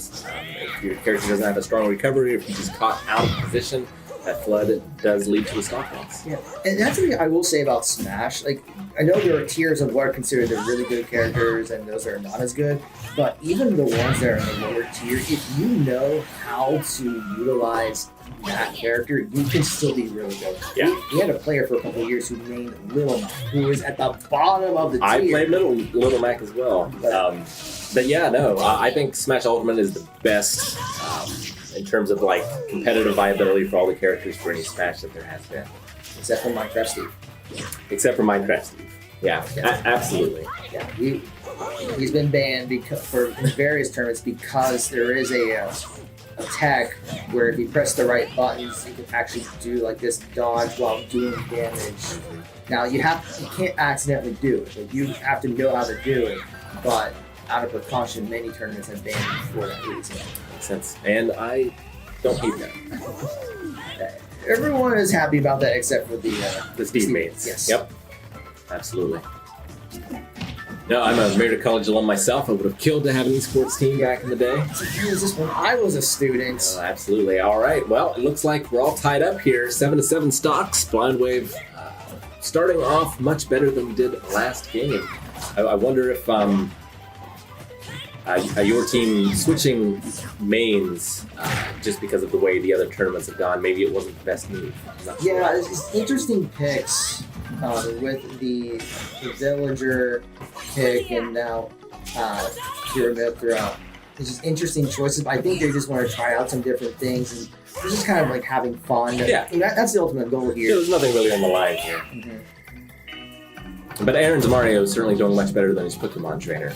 If your character doesn't have a strong recovery, or if you just caught out of position, that flood does lead to a stock loss. Yeah, and that's something I will say about Smash. Like, I know there are tiers of what are considered the really good characters and those that are not as good, but even the ones that are in the lower tier, if you know how to utilize that character, you can still be really good. Yeah. We had a player for a couple of years who named Little Mac, who was at the bottom of the tier. I played Little Mac as well. But yeah, no, I think Smash Ultimate is the best in terms of like competitive viability for all the characters for any Smash that there has been. Except for Minecraft Steve. Except for Minecraft Steve. Yeah, absolutely. Yeah, he's been banned for various tournaments because there is a tech where if you press the right buttons, you can actually do like this dodge while doing damage. Now you can't accidentally do it. Like, you have to know how to do it, but out of precaution, many tournaments have banned him for that reason. Makes sense. And I don't hate that. Everyone is happy about that except for the Steve mates. Yes. Yep. Absolutely. No, I'm a Marietta College alum myself. I would have killed to have an esports team back in the day. When I was a student. Absolutely. All right. Well, it looks like we're all tied up here. 7-7 stocks. Blind Wave starting off much better than we did last game. I wonder if your team switching mains just because of the way the other tournaments have gone, maybe it wasn't the best move. Yeah, it's interesting picks with the Villager pick and now Pyramid throughout. It's just interesting choices, but I think they just want to try out some different things and they're just kind of like having fun. Yeah. That's the ultimate goal here. There's nothing really on the line here. But Aaron's Mario is certainly doing much better than his Pokemon trainer.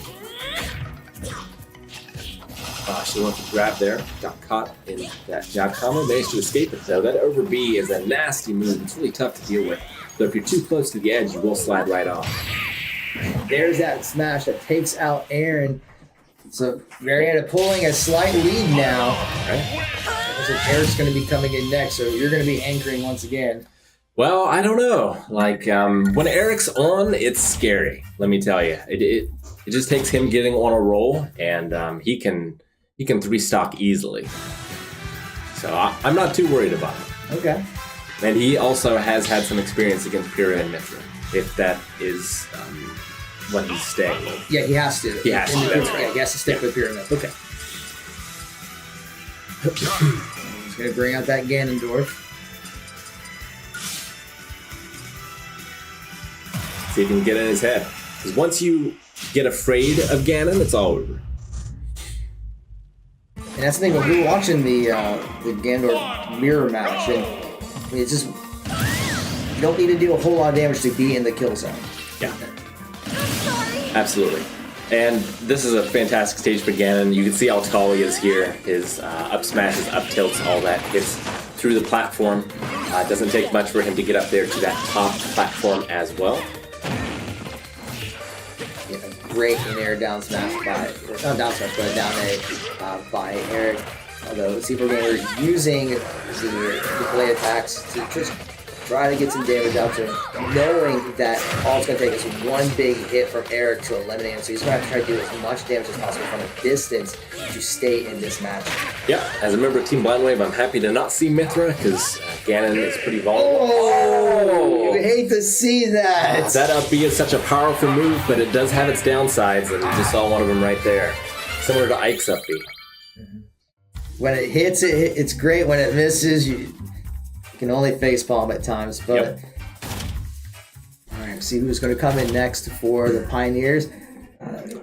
She went to grab there, got caught in that jab combo, managed to escape it though. That over B is a nasty move. It's really tough to deal with. But if you're too close to the edge, you will slide right off. There's that smash that takes out Aaron. So Marietta pulling a slight lead now. Right. So Eric's going to be coming in next, so you're going to be anchoring once again. Well, I don't know. Like, when Eric's on, it's scary, let me tell you. It just takes him getting on a roll, and he can 3-stock easily. So I'm not too worried about it. Okay. And he also has had some experience against Pyrrha and Mithra, if that is what he's staying with. Yeah, he has to. He has to, that's right. Yeah, he has to stick with Pyramid. Okay. He's going to bring out that Ganondorf. See if he can get in his head. Because once you get afraid of Ganon, it's all over. And that's the thing, when we were watching the Ganondorf mirror match, and it's just, you don't need to do a whole lot of damage to be in the kill zone. Yeah. Absolutely. And this is a fantastic stage for Ganon. You can see how tall he is here. His up smashes, up tilts, all that hits through the platform. It doesn't take much for him to get up there to that top platform as well. Yeah, great in-air down smash by, not down smash, but down A by Eric. Although Super Gamer using the play attacks to just try to get some damage out to him, knowing that all it's going to take is one big hit from Eric to eliminate him. So he's going to have to try to do as much damage as possible from a distance to stay in this match. Yeah, as a member of Team Blind Wave, I'm happy to not see Mithra because Ganon is pretty vulnerable. Oh, you hate to see that. That up B is such a powerful move, but it does have its downsides, and you just saw one of them right there. Similar to Ike's up B. When it hits, it's great. When it misses, you can only facepalm at times. But yep. All right, see who's going to come in next for the Pioneers.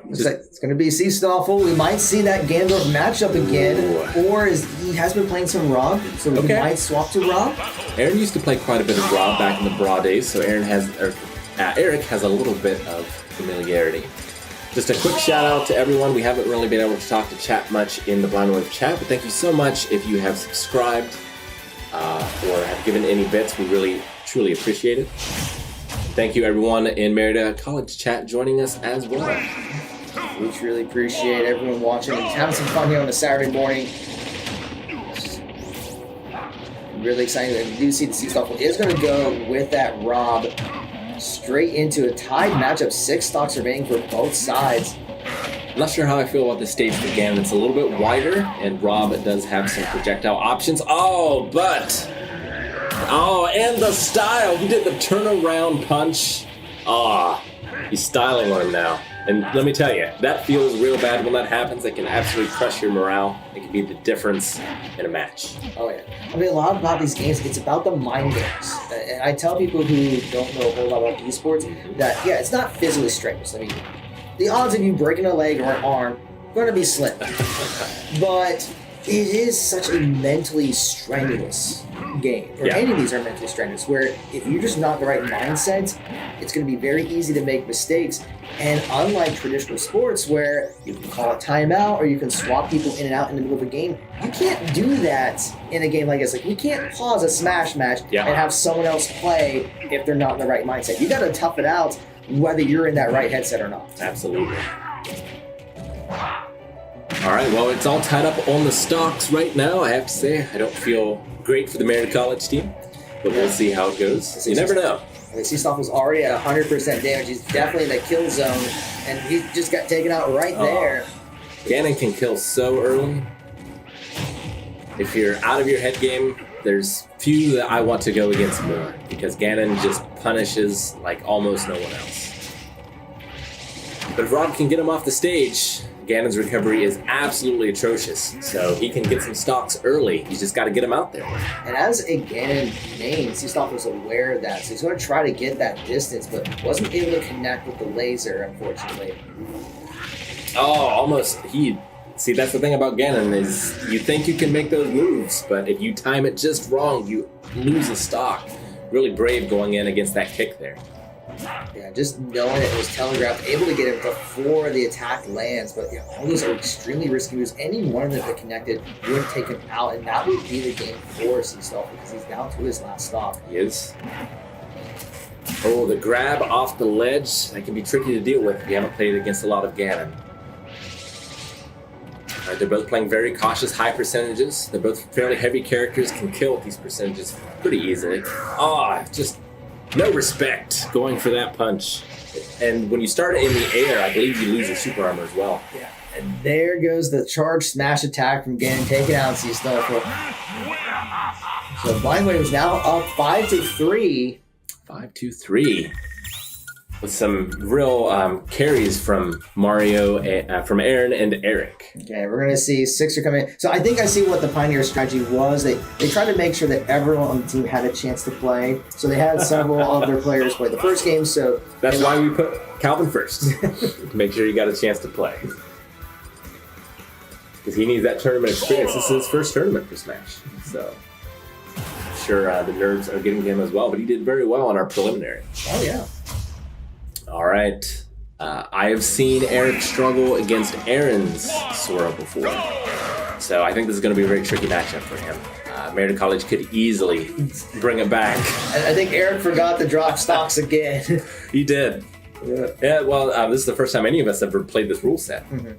Looks like it's going to be Seastoffel. We might see that Ganondorf matchup again, or he has been playing some Rob, so we might swap to Rob. Aaron used to play quite a bit of Rob back in the Brawl days, so Eric has a little bit of familiarity. Just a quick shout out to everyone. We haven't really been able to talk to chat much in the Blind Wave chat, but thank you so much if you have subscribed or have given any bits. We really, truly appreciate it. Thank you everyone in Marietta College chat joining us as well. We truly appreciate everyone watching and having some fun here on a Saturday morning. Really exciting that we do see the Seastoffel is going to go with that Rob straight into a tied matchup. 6 stocks remaining for both sides. I'm not sure how I feel about this stage for Ganon. It's a little bit wider, and Rob does have some projectile options. Oh, but Oh, and the style. He did the turnaround punch. He's styling on him now. And let me tell you, that feels real bad when that happens. It can absolutely crush your morale. It can be the difference in a match. Oh yeah. I mean, a lot about these games, it's about the mind games. And I tell people who don't know a whole lot about esports that, yeah, it's not physically strenuous. I mean, the odds of you breaking a leg or an arm are going to be slim. But it is such a mentally strenuous game. Or any of these are mentally strenuous, where if you're just not the right mindset, it's going to be very easy to make mistakes. And unlike traditional sports where you can call a timeout or you can swap people in and out in the middle of a game, you can't do that in a game like this. Like, you can't pause a Smash match and have someone else play if they're not in the right mindset. You got to tough it out whether you're in that right headset or not. Absolutely. All right, well, it's all tied up on the stocks right now. I have to say, I don't feel great for the Marietta College team, but we'll see how it goes. You never know. I mean, Seastoff was already at 100% damage. He's definitely in the kill zone, and he just got taken out right there. Ganon can kill so early. If you're out of your head game, there's few that I want to go against more, because Ganon just punishes like almost no one else. But if Rob can get him off the stage, Ganon's recovery is absolutely atrocious, so he can get some stocks early. You just got to get him out there. And as a Ganon main, Seastoff was aware of that, so he's going to try to get that distance, but wasn't able to connect with the laser, unfortunately. Oh, almost. See, that's the thing about Ganon, is you think you can make those moves, but if you time it just wrong, you lose a stock. Really brave going in against that kick there. Yeah, just knowing it was telegraphed, able to get it before the attack lands, but yeah, all those are extremely risky moves. Any one that connected would take him out, and that would be the game for Seastoff because he's down to his last stock. He is. Oh, the grab off the ledge, that can be tricky to deal with if you haven't played against a lot of Ganon. They're both playing very cautious, high percentages. They're both fairly heavy characters, can kill with these percentages pretty easily. Just no respect going for that punch. And when you start it in the air, I believe you lose your super armor as well. Yeah. And there goes the charge smash attack from Ganon, taking out Seastoff. So Blind Wave is now up 5-3. 5-3. With some real carries from Mario, from Aaron and Eric. Okay, we're gonna see Sixer coming in. So I think I see what the Pioneer strategy was. They tried to make sure that everyone on the team had a chance to play. So they had several of their players play the first game. So that's why we put Calvin first. Make sure you got a chance to play. Because he needs that tournament experience. This is his first tournament for Smash. So I'm sure the nerds are getting to him as well. But he did very well on our preliminary. Oh, yeah. All right. I have seen Eric struggle against Aaron's Sora before. So I think this is going to be a very tricky matchup for him. Marietta College could easily bring it back. I think Eric forgot to drop stocks again. He did. Yeah, well, this is the first time any of us ever played this rule set. Mm-hmm.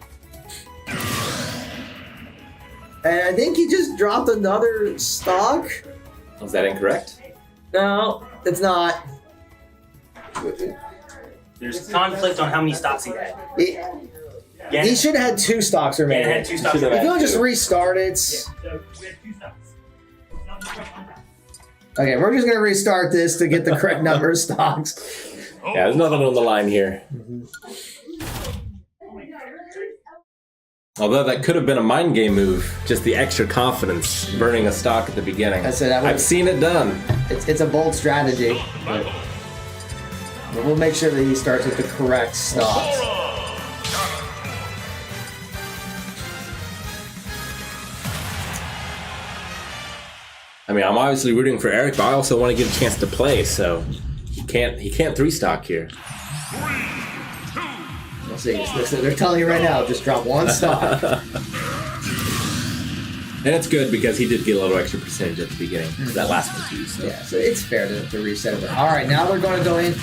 And I think he just dropped another stock. Was that incorrect? No, it's not. There's conflict on how many stocks he had. He should have had 2 stocks remaining. Yeah, had 2 stocks. If you don't just restart it. Yeah, so we had 2 stocks. Okay, we're just going to restart this to get the correct number of stocks. Yeah, there's nothing on the line here. Mm-hmm. Although that could have been a mind game move, just the extra confidence, burning a stock at the beginning. I've seen it done. It's a bold strategy, but we'll make sure that he starts with the correct stocks. I mean, I'm obviously rooting for Eric, but I also want to get a chance to play, so he can't 3-stock here. We'll see. They're telling you right now, just drop 1 stock. And it's good because he did get a little extra percentage at the beginning. That last one too. So. Yeah, so it's fair to reset it. All right, now they're going to go in.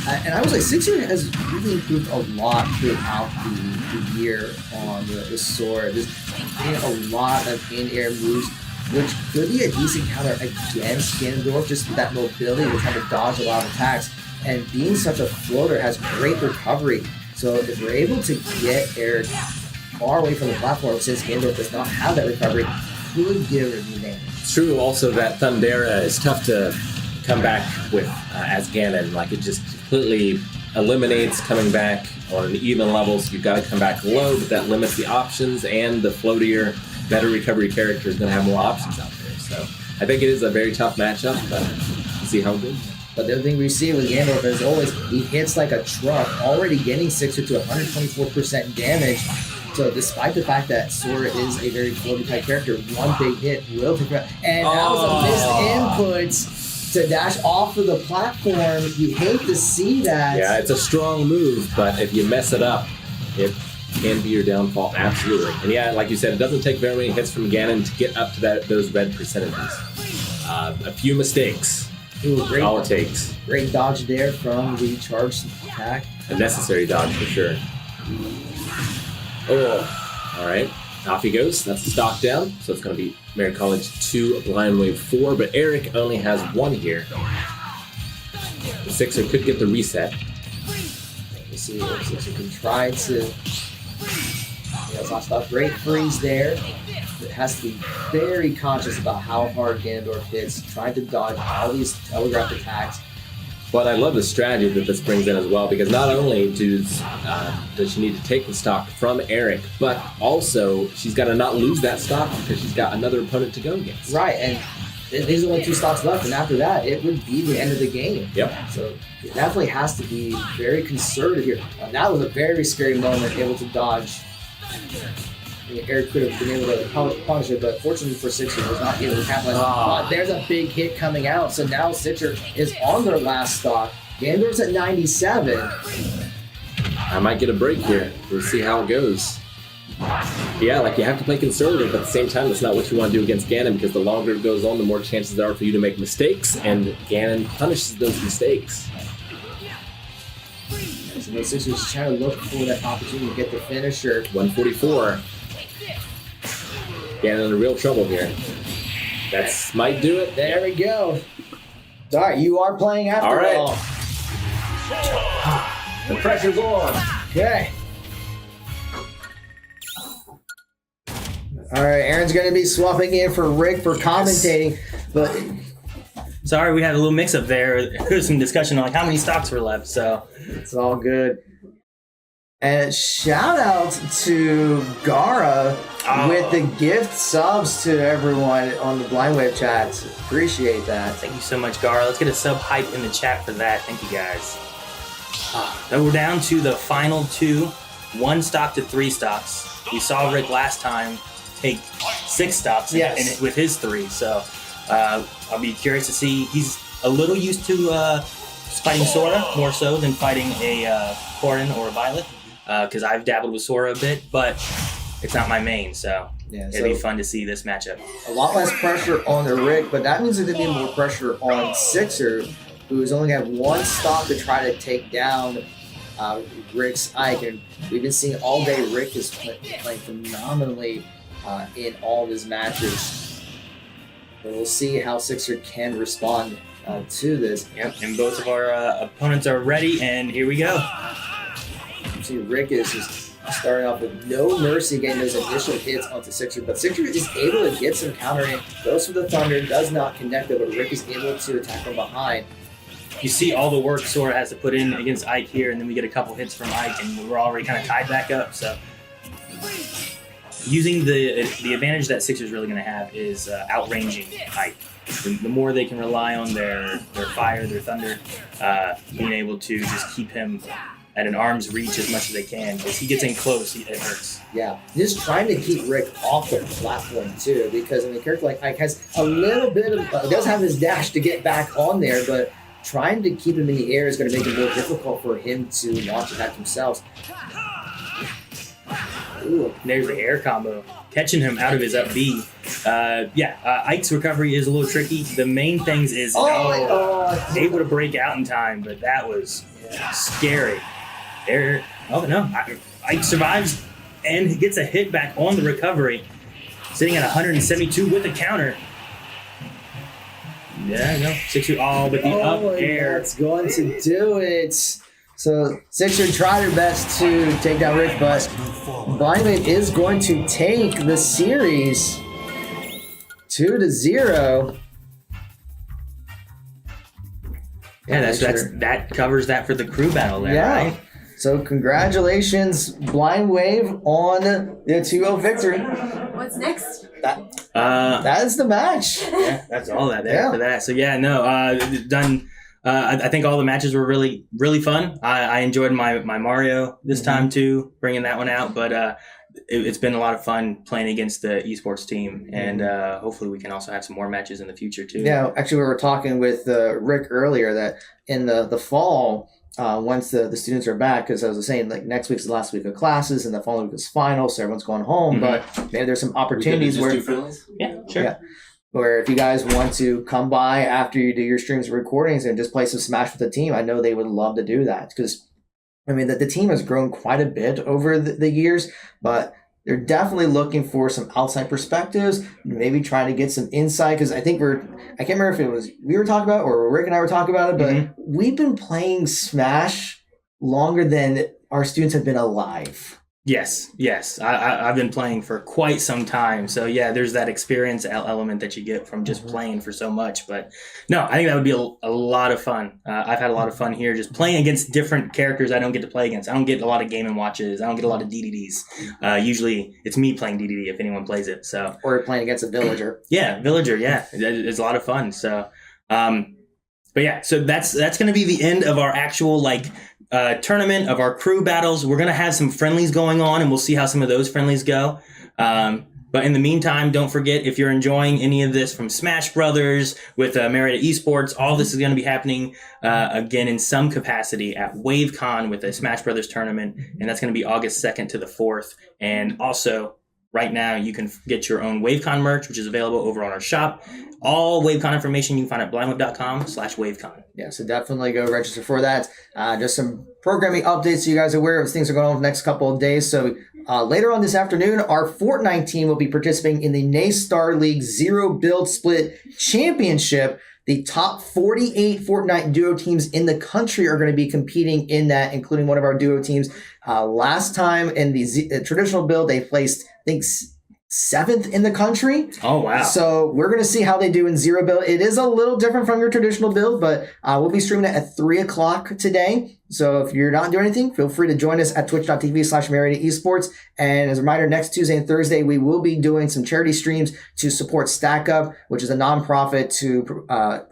And I was like, Sixer has really improved a lot throughout the year on the sword. There's been a lot of in-air moves, which could be a decent counter against Ganondorf, just with that mobility to kind of dodge a lot of attacks. And being such a floater has great recovery. So if we're able to get Eric far away from the platform, since Ganondorf does not have that recovery, could give her the advantage. It's true also that Thundera is tough to come back with as Ganon. Like, it just completely eliminates coming back on an even level, so you've got to come back low, but that limits the options, and the floatier, better recovery character is going to have more options out there. So I think it is a very tough matchup, but we'll see how it goes. But the other thing we see with Gandalf is always he hits like a truck, already getting Sixer to 124% damage. So despite the fact that Sora is a very floaty type character, one big hit will prevent. And that was a missed inputs to dash off of the platform. You hate to see that. Yeah, it's a strong move, but if you mess it up, it can be your downfall, absolutely. And yeah, like you said, it doesn't take very many hits from Ganon to get up to those red percentages. A few mistakes. Ooh, great, all it takes. Great dodge there from the charged attack. A necessary dodge for sure. Oh, all right. Off he goes. That's the stock down. So it's going to be Marietta College 2, Blind Wave 4, but Eric only has 1 here. The Sixer could get the reset. Let's see if Sixer can try to. That's not stuff. Great freeze there. It has to be very conscious about how hard Ganondorf hits, trying to dodge all these telegraph attacks. But I love the strategy that this brings in as well, because not only does she need to take the stock from Eric, but also she's got to not lose that stock because she's got another opponent to go against. Right, and there's only 2 stocks left, and after that, it would be the end of the game. Yep. So it definitely has to be very conservative here. And that was a very scary moment, able to dodge. I mean, Eric could have been able to punish it, but fortunately for Sixer, was not able to capitalize. There's a big hit coming out, so now Sixer is on their last stock. Gandorf's at 97. I might get a break here. We'll see how it goes. Yeah, like you have to play conservative, but at the same time, that's not what you want to do against Ganon, because the longer it goes on, the more chances there are for you to make mistakes, and Ganon punishes those mistakes. So the Sixers trying to look for that opportunity to get the finisher. 144. Ganon in real trouble here. That's might do it. There we go. All right, you are playing after all. Right. All. The pressure's on. Okay. All right, Aaron's going to be swapping in for Rick for commentating, but sorry, we had a little mix-up there. There's some discussion on like how many stocks were left, so it's all good. And shout out to Gara with the gift subs to everyone on the Blind Wave chats. Appreciate that. Thank you so much, Gara. Let's get a sub hype in the chat for that. Thank you guys. Now we're down to the final 2, 1 stock to 3 stocks. We saw Rick last time take 6 stocks with his 3, so I'll be curious to see. He's a little used to fighting Sora more so than fighting a Corrin or a Violet, because I've dabbled with Sora a bit, but it's not my main, so it'll be fun to see this matchup. A lot less pressure on the Rick, but that means there's going to be more pressure on Sixer, who's only got 1 stock to try to take down Rick's Ike. And we've been seeing all day Rick is playing phenomenally in all of his matches. But we'll see how Sixer can respond to this. Yep, and both of our opponents are ready, and here we go. You see Rick is just starting off with no mercy getting those initial hits onto Sixer, but Sixer is able to get some counter in, goes for the Thunder, does not connect it, but Rick is able to attack from behind. You see all the work Sora has to put in against Ike here, and then we get a couple hits from Ike, and we're already kind of tied back up, so using the advantage that Sixer's really going to have is outranging Ike. The more they can rely on their fire, their thunder, being able to just keep him at an arm's reach as much as they can. As he gets in close, it hurts. Yeah, just trying to keep Rick off the platform too, because a character like Ike has a little bit of does have his dash to get back on there, but trying to keep him in the air is going to make it more difficult for him to launch attack himself. Ooh, there's the air combo, catching him out of his up B. Ike's recovery is a little tricky. The main things is able to break out in time, but that was scary. Ike survives and gets a hit back on the recovery, sitting at 172 with a counter. Yeah, no, Sixer, but the up air. That's going to do it. So Sixer tried her best to take down Rick, but Blind Wave is going to take the series. 2-0. Yeah, that covers that for the crew battle there, right? So congratulations, Blind Wave, on the 2-0 victory. What's next? That is the match. Yeah, that's all that there for that. So yeah, no, done. I think all the matches were really, really fun. I enjoyed my Mario this time too, bringing that one out. But it's been a lot of fun playing against the esports team, and hopefully we can also have some more matches in the future too. Yeah, actually, we were talking with Rick earlier that in the fall, once the students are back, because I was saying like next week's the last week of classes, and the following week is finals, so everyone's going home. But maybe there's some opportunities where yeah, sure. Yeah. Where if you guys want to come by after you do your streams and recordings and just play some Smash with the team, I know they would love to do that, because I mean the team has grown quite a bit over the years, but they're definitely looking for some outside perspectives, maybe trying to get some insight, because I think I can't remember if it was we were talking about or Rick and I were talking about it, but we've been playing Smash longer than our students have been alive. Yes. I've been playing for quite some time. So yeah, there's that experience element that you get from just playing for so much. But no, I think that would be a lot of fun. I've had a lot of fun here just playing against different characters I don't get to play against. I don't get a lot of Game & Watches. I don't get a lot of DDDs. Usually it's me playing DDD if anyone plays it. So or playing against a villager. Yeah, villager. Yeah, it's a lot of fun. So, but yeah, so that's going to be the end of our actual tournament of our crew battles. We're going to have some friendlies going on, and we'll see how some of those friendlies go. But in the meantime, don't forget, if you're enjoying any of this from Smash Brothers with Marietta Esports, all this is going to be happening again in some capacity at WaveCon with a Smash Brothers tournament, and that's going to be August 2nd to the 4th. And also, right now, you can get your own WaveCon merch, which is available over on our shop. All WaveCon information you can find at blindwave.com/WaveCon. Yeah, so definitely go register for that. Just some programming updates so you guys are aware of things are going on the next couple of days. So later on this afternoon, our Fortnite team will be participating in the Naystar League Zero Build Split Championship. The top 48 Fortnite duo teams in the country are going to be competing in that, including one of our duo teams. Last time in the traditional build, they placed, I think, 7th in the country. Oh, wow. So we're going to see how they do in Zero Build. It is a little different from your traditional build, but we'll be streaming it at 3 o'clock today. So if you're not doing anything, feel free to join us at twitch.tv/Marietta Esports. And as a reminder, next Tuesday and Thursday, we will be doing some charity streams to support Stack Up, which is a nonprofit to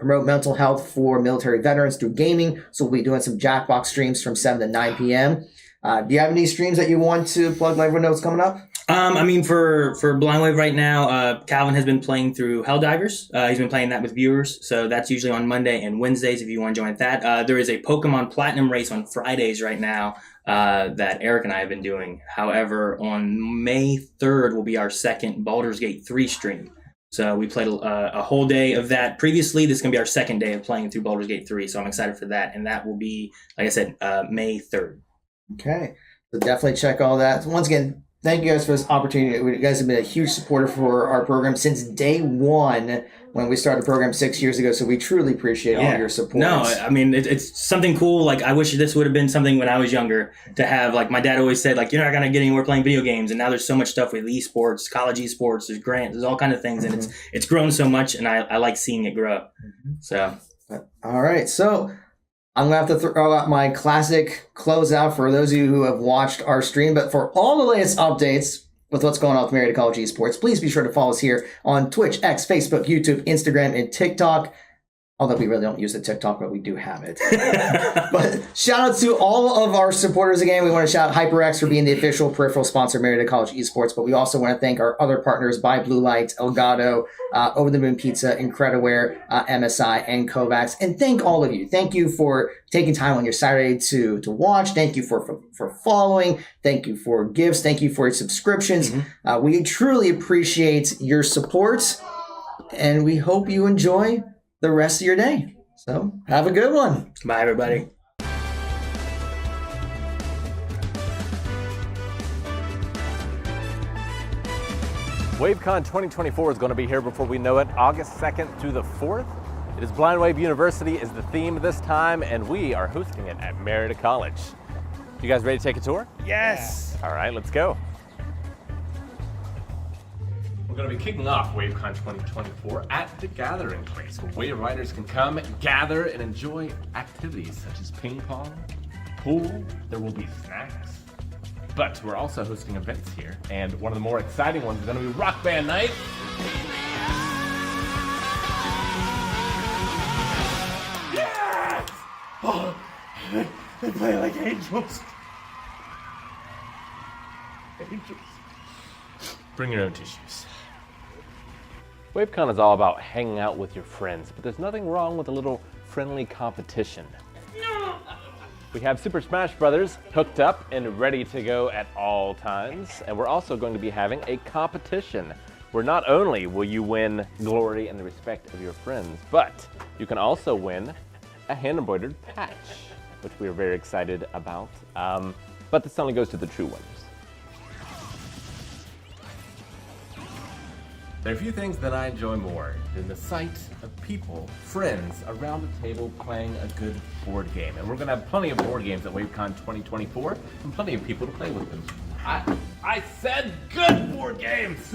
promote mental health for military veterans through gaming. So we'll be doing some Jackbox streams from 7 to 9 p.m. Do you have any streams that you want to plug? Let everyone know what's coming up? I mean, for Blind Wave right now, Calvin has been playing through Helldivers. He's been playing that with viewers, so that's usually on Monday and Wednesdays if you want to join that. There is a Pokemon Platinum race on Fridays right now that Eric and I have been doing. However, on May 3rd will be our second Baldur's Gate 3 stream. So we played a whole day of that previously. This is going to be our second day of playing through Baldur's Gate 3, so I'm excited for that. And that will be, like I said, May 3rd. Okay, so definitely check all that. Once again, thank you guys for this opportunity. You guys have been a huge supporter for our program since day one when we started the program 6 years ago. So we truly appreciate all your support. No, I mean, it's something cool. Like, I wish this would have been something when I was younger to have, like, my dad always said, like, you're not going to get anywhere playing video games. And now there's so much stuff with esports, college esports, there's grants, there's all kind of things. And it's grown so much, and I like seeing it grow. So. All right. So I'm going to have to throw out my classic closeout for those of you who have watched our stream. But for all the latest updates with what's going on with Marietta College Esports, please be sure to follow us here on Twitch, X, Facebook, YouTube, Instagram, and TikTok. Although we really don't use the TikTok, but we do have it. But shout out to all of our supporters again. We want to shout out HyperX for being the official peripheral sponsor of Marietta College Esports. But we also want to thank our other partners, By Blue Light, Elgato, Over the Moon Pizza, Incrediware, MSI, and Kovacs. And thank all of you. Thank you for taking time on your Saturday to watch. Thank you for following. Thank you for gifts. Thank you for your subscriptions. We truly appreciate your support. And we hope you enjoy the rest of your day. So have a good one. Bye, everybody. WaveCon 2024 is going to be here before we know it, August 2nd through the 4th. It is Blind Wave University is the theme this time, and we are hosting it at Marietta College. You guys ready to take a tour? Yes. All right, let's go. going to be kicking off WaveCon 2024 at the Gathering Place, where Wave Riders can come, gather, and enjoy activities such as ping pong, pool. There will be snacks. But we're also hosting events here, and one of the more exciting ones is going to be Rock Band Night. Yes! Oh, they play like angels. Angels. Bring your own tissues. WaveCon is all about hanging out with your friends, but there's nothing wrong with a little friendly competition. We have Super Smash Bros. Hooked up and ready to go at all times, and we're also going to be having a competition where not only will you win glory and the respect of your friends, but you can also win a hand-embroidered patch, which we are very excited about, but this only goes to the true winners. There are a few things that I enjoy more than the sight of people, friends, around the table playing a good board game. And we're going to have plenty of board games at WaveCon 2024 and plenty of people to play with them. I said good board games!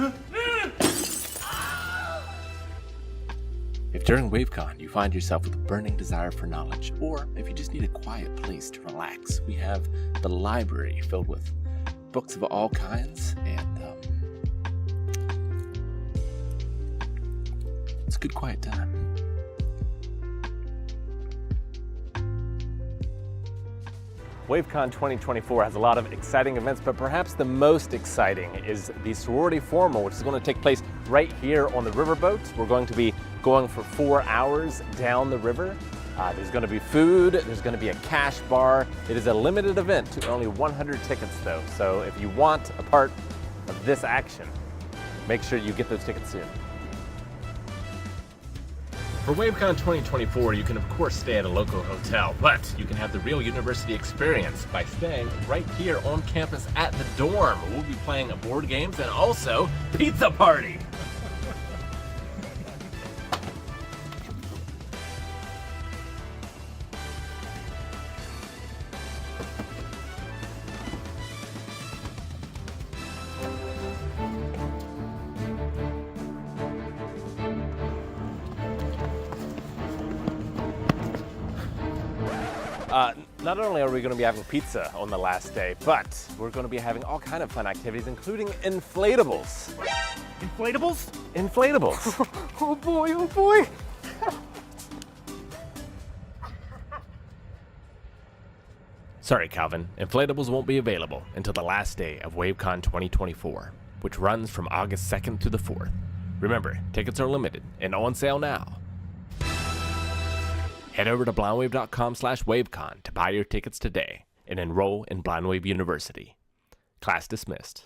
If during WaveCon you find yourself with a burning desire for knowledge, or if you just need a quiet place to relax, we have the library filled with books of all kinds, and it's a good quiet time. WaveCon 2024 has a lot of exciting events, but perhaps the most exciting is the sorority formal, which is going to take place right here on the riverboat. We're going to be going for 4 hours down the river. There's going to be food, there's going to be a cash bar. It is a limited event to only 100 tickets though, so if you want a part of this action, make sure you get those tickets soon. For WaveCon 2024, you can of course stay at a local hotel, but you can have the real university experience by staying right here on campus at the dorm. We'll be playing board games and also pizza party. Not only are we going to be having pizza on the last day, but we're going to be having all kind of fun activities, including inflatables. Inflatables? Inflatables. Oh boy, oh boy. Sorry, Calvin. Inflatables won't be available until the last day of WaveCon 2024, which runs from August 2nd to the 4th. Remember, tickets are limited and on sale now. Head over to blindwave.com/wavecon to buy your tickets today and enroll in Blind Wave University. Class dismissed.